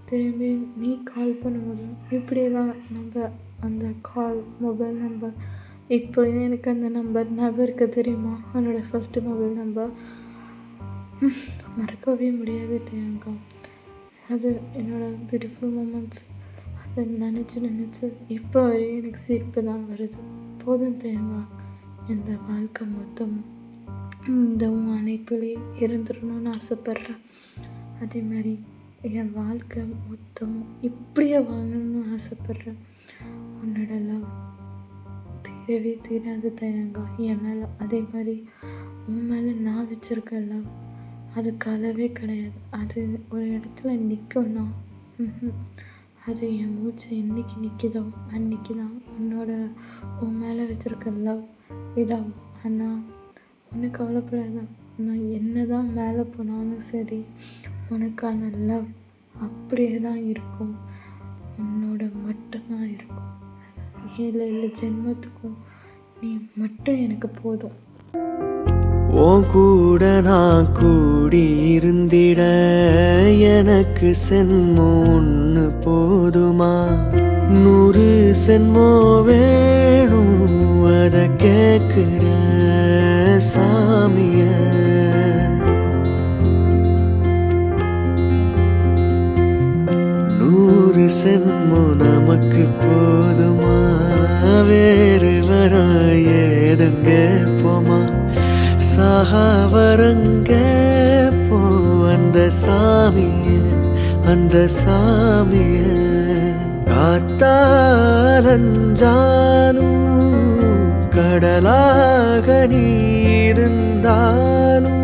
திரும்பி நீ கால் பண்ணும்போது இப்படி தான் நம்ம அந்த கால் மொபைல் நம்பர் இப்போ எனக்கு அந்த நம்பர் ஞாபகம் இருக்க தெரியுமா? என்னோடய ஃபஸ்ட்டு மொபைல் நம்பர். மறக்கவே முடியாது பிரியங்கா. அது என்னோடய பியூட்டிஃபுல் மூமெண்ட்ஸ். அதை நினச்சி இப்போ வரையும் எனக்கு சிரிப்பு தான் வருது. போதும் பிரியங்கா, இந்த வாழ்க்கை மொத்தம் இந்த உன் அணைப்பிலே இருந்துடணும்னு ஆசைப்பட்றேன். அதே மாதிரி என் வாழ்க்கை மொத்தம் இப்படியே வாழணும்னு ஆசைப்பட்றேன். உன்னோட லவ் தீரவே தீராது தயங்கா என் மேலே. அதே மாதிரி உன் மேலே நான் வச்சுருக்க லவ் அதுக்கு அளவே கிடையாது. அது ஒரு இடத்துல நிற்கும் தான். அது என் மூச்சு என்னைக்கு நிற்கிதோ அன்றைக்கி தான் உன் மேலே வச்சுருக்க லவ் இதாகும். ஆனால் ஒன்று கவலைப்படாத, நான் என்ன தான் மேலே போனாலும் சரி உனக்கான லவ் அப்படியே தான் இருக்கும். உன்னோட மட்டும்தான் இருக்கும். 7 ஜென்மத்துக்கும் நீ மட்டும் எனக்கு போதும். உன் கூட நான் கூடி இருந்திட எனக்கு சென்மம் ஒன்று போதுமா? 100 சென்மம் வேணும், அதை கேட்குற சாமிய. நூறு சென்மம் நமக்கு போதுமா? வேறு வரம் ஏதுங்க போமா? சாகவரங்க போ அந்த சாமிய காத்தாலஞ்சாலும் கடலாக நீ இருந்தாலும்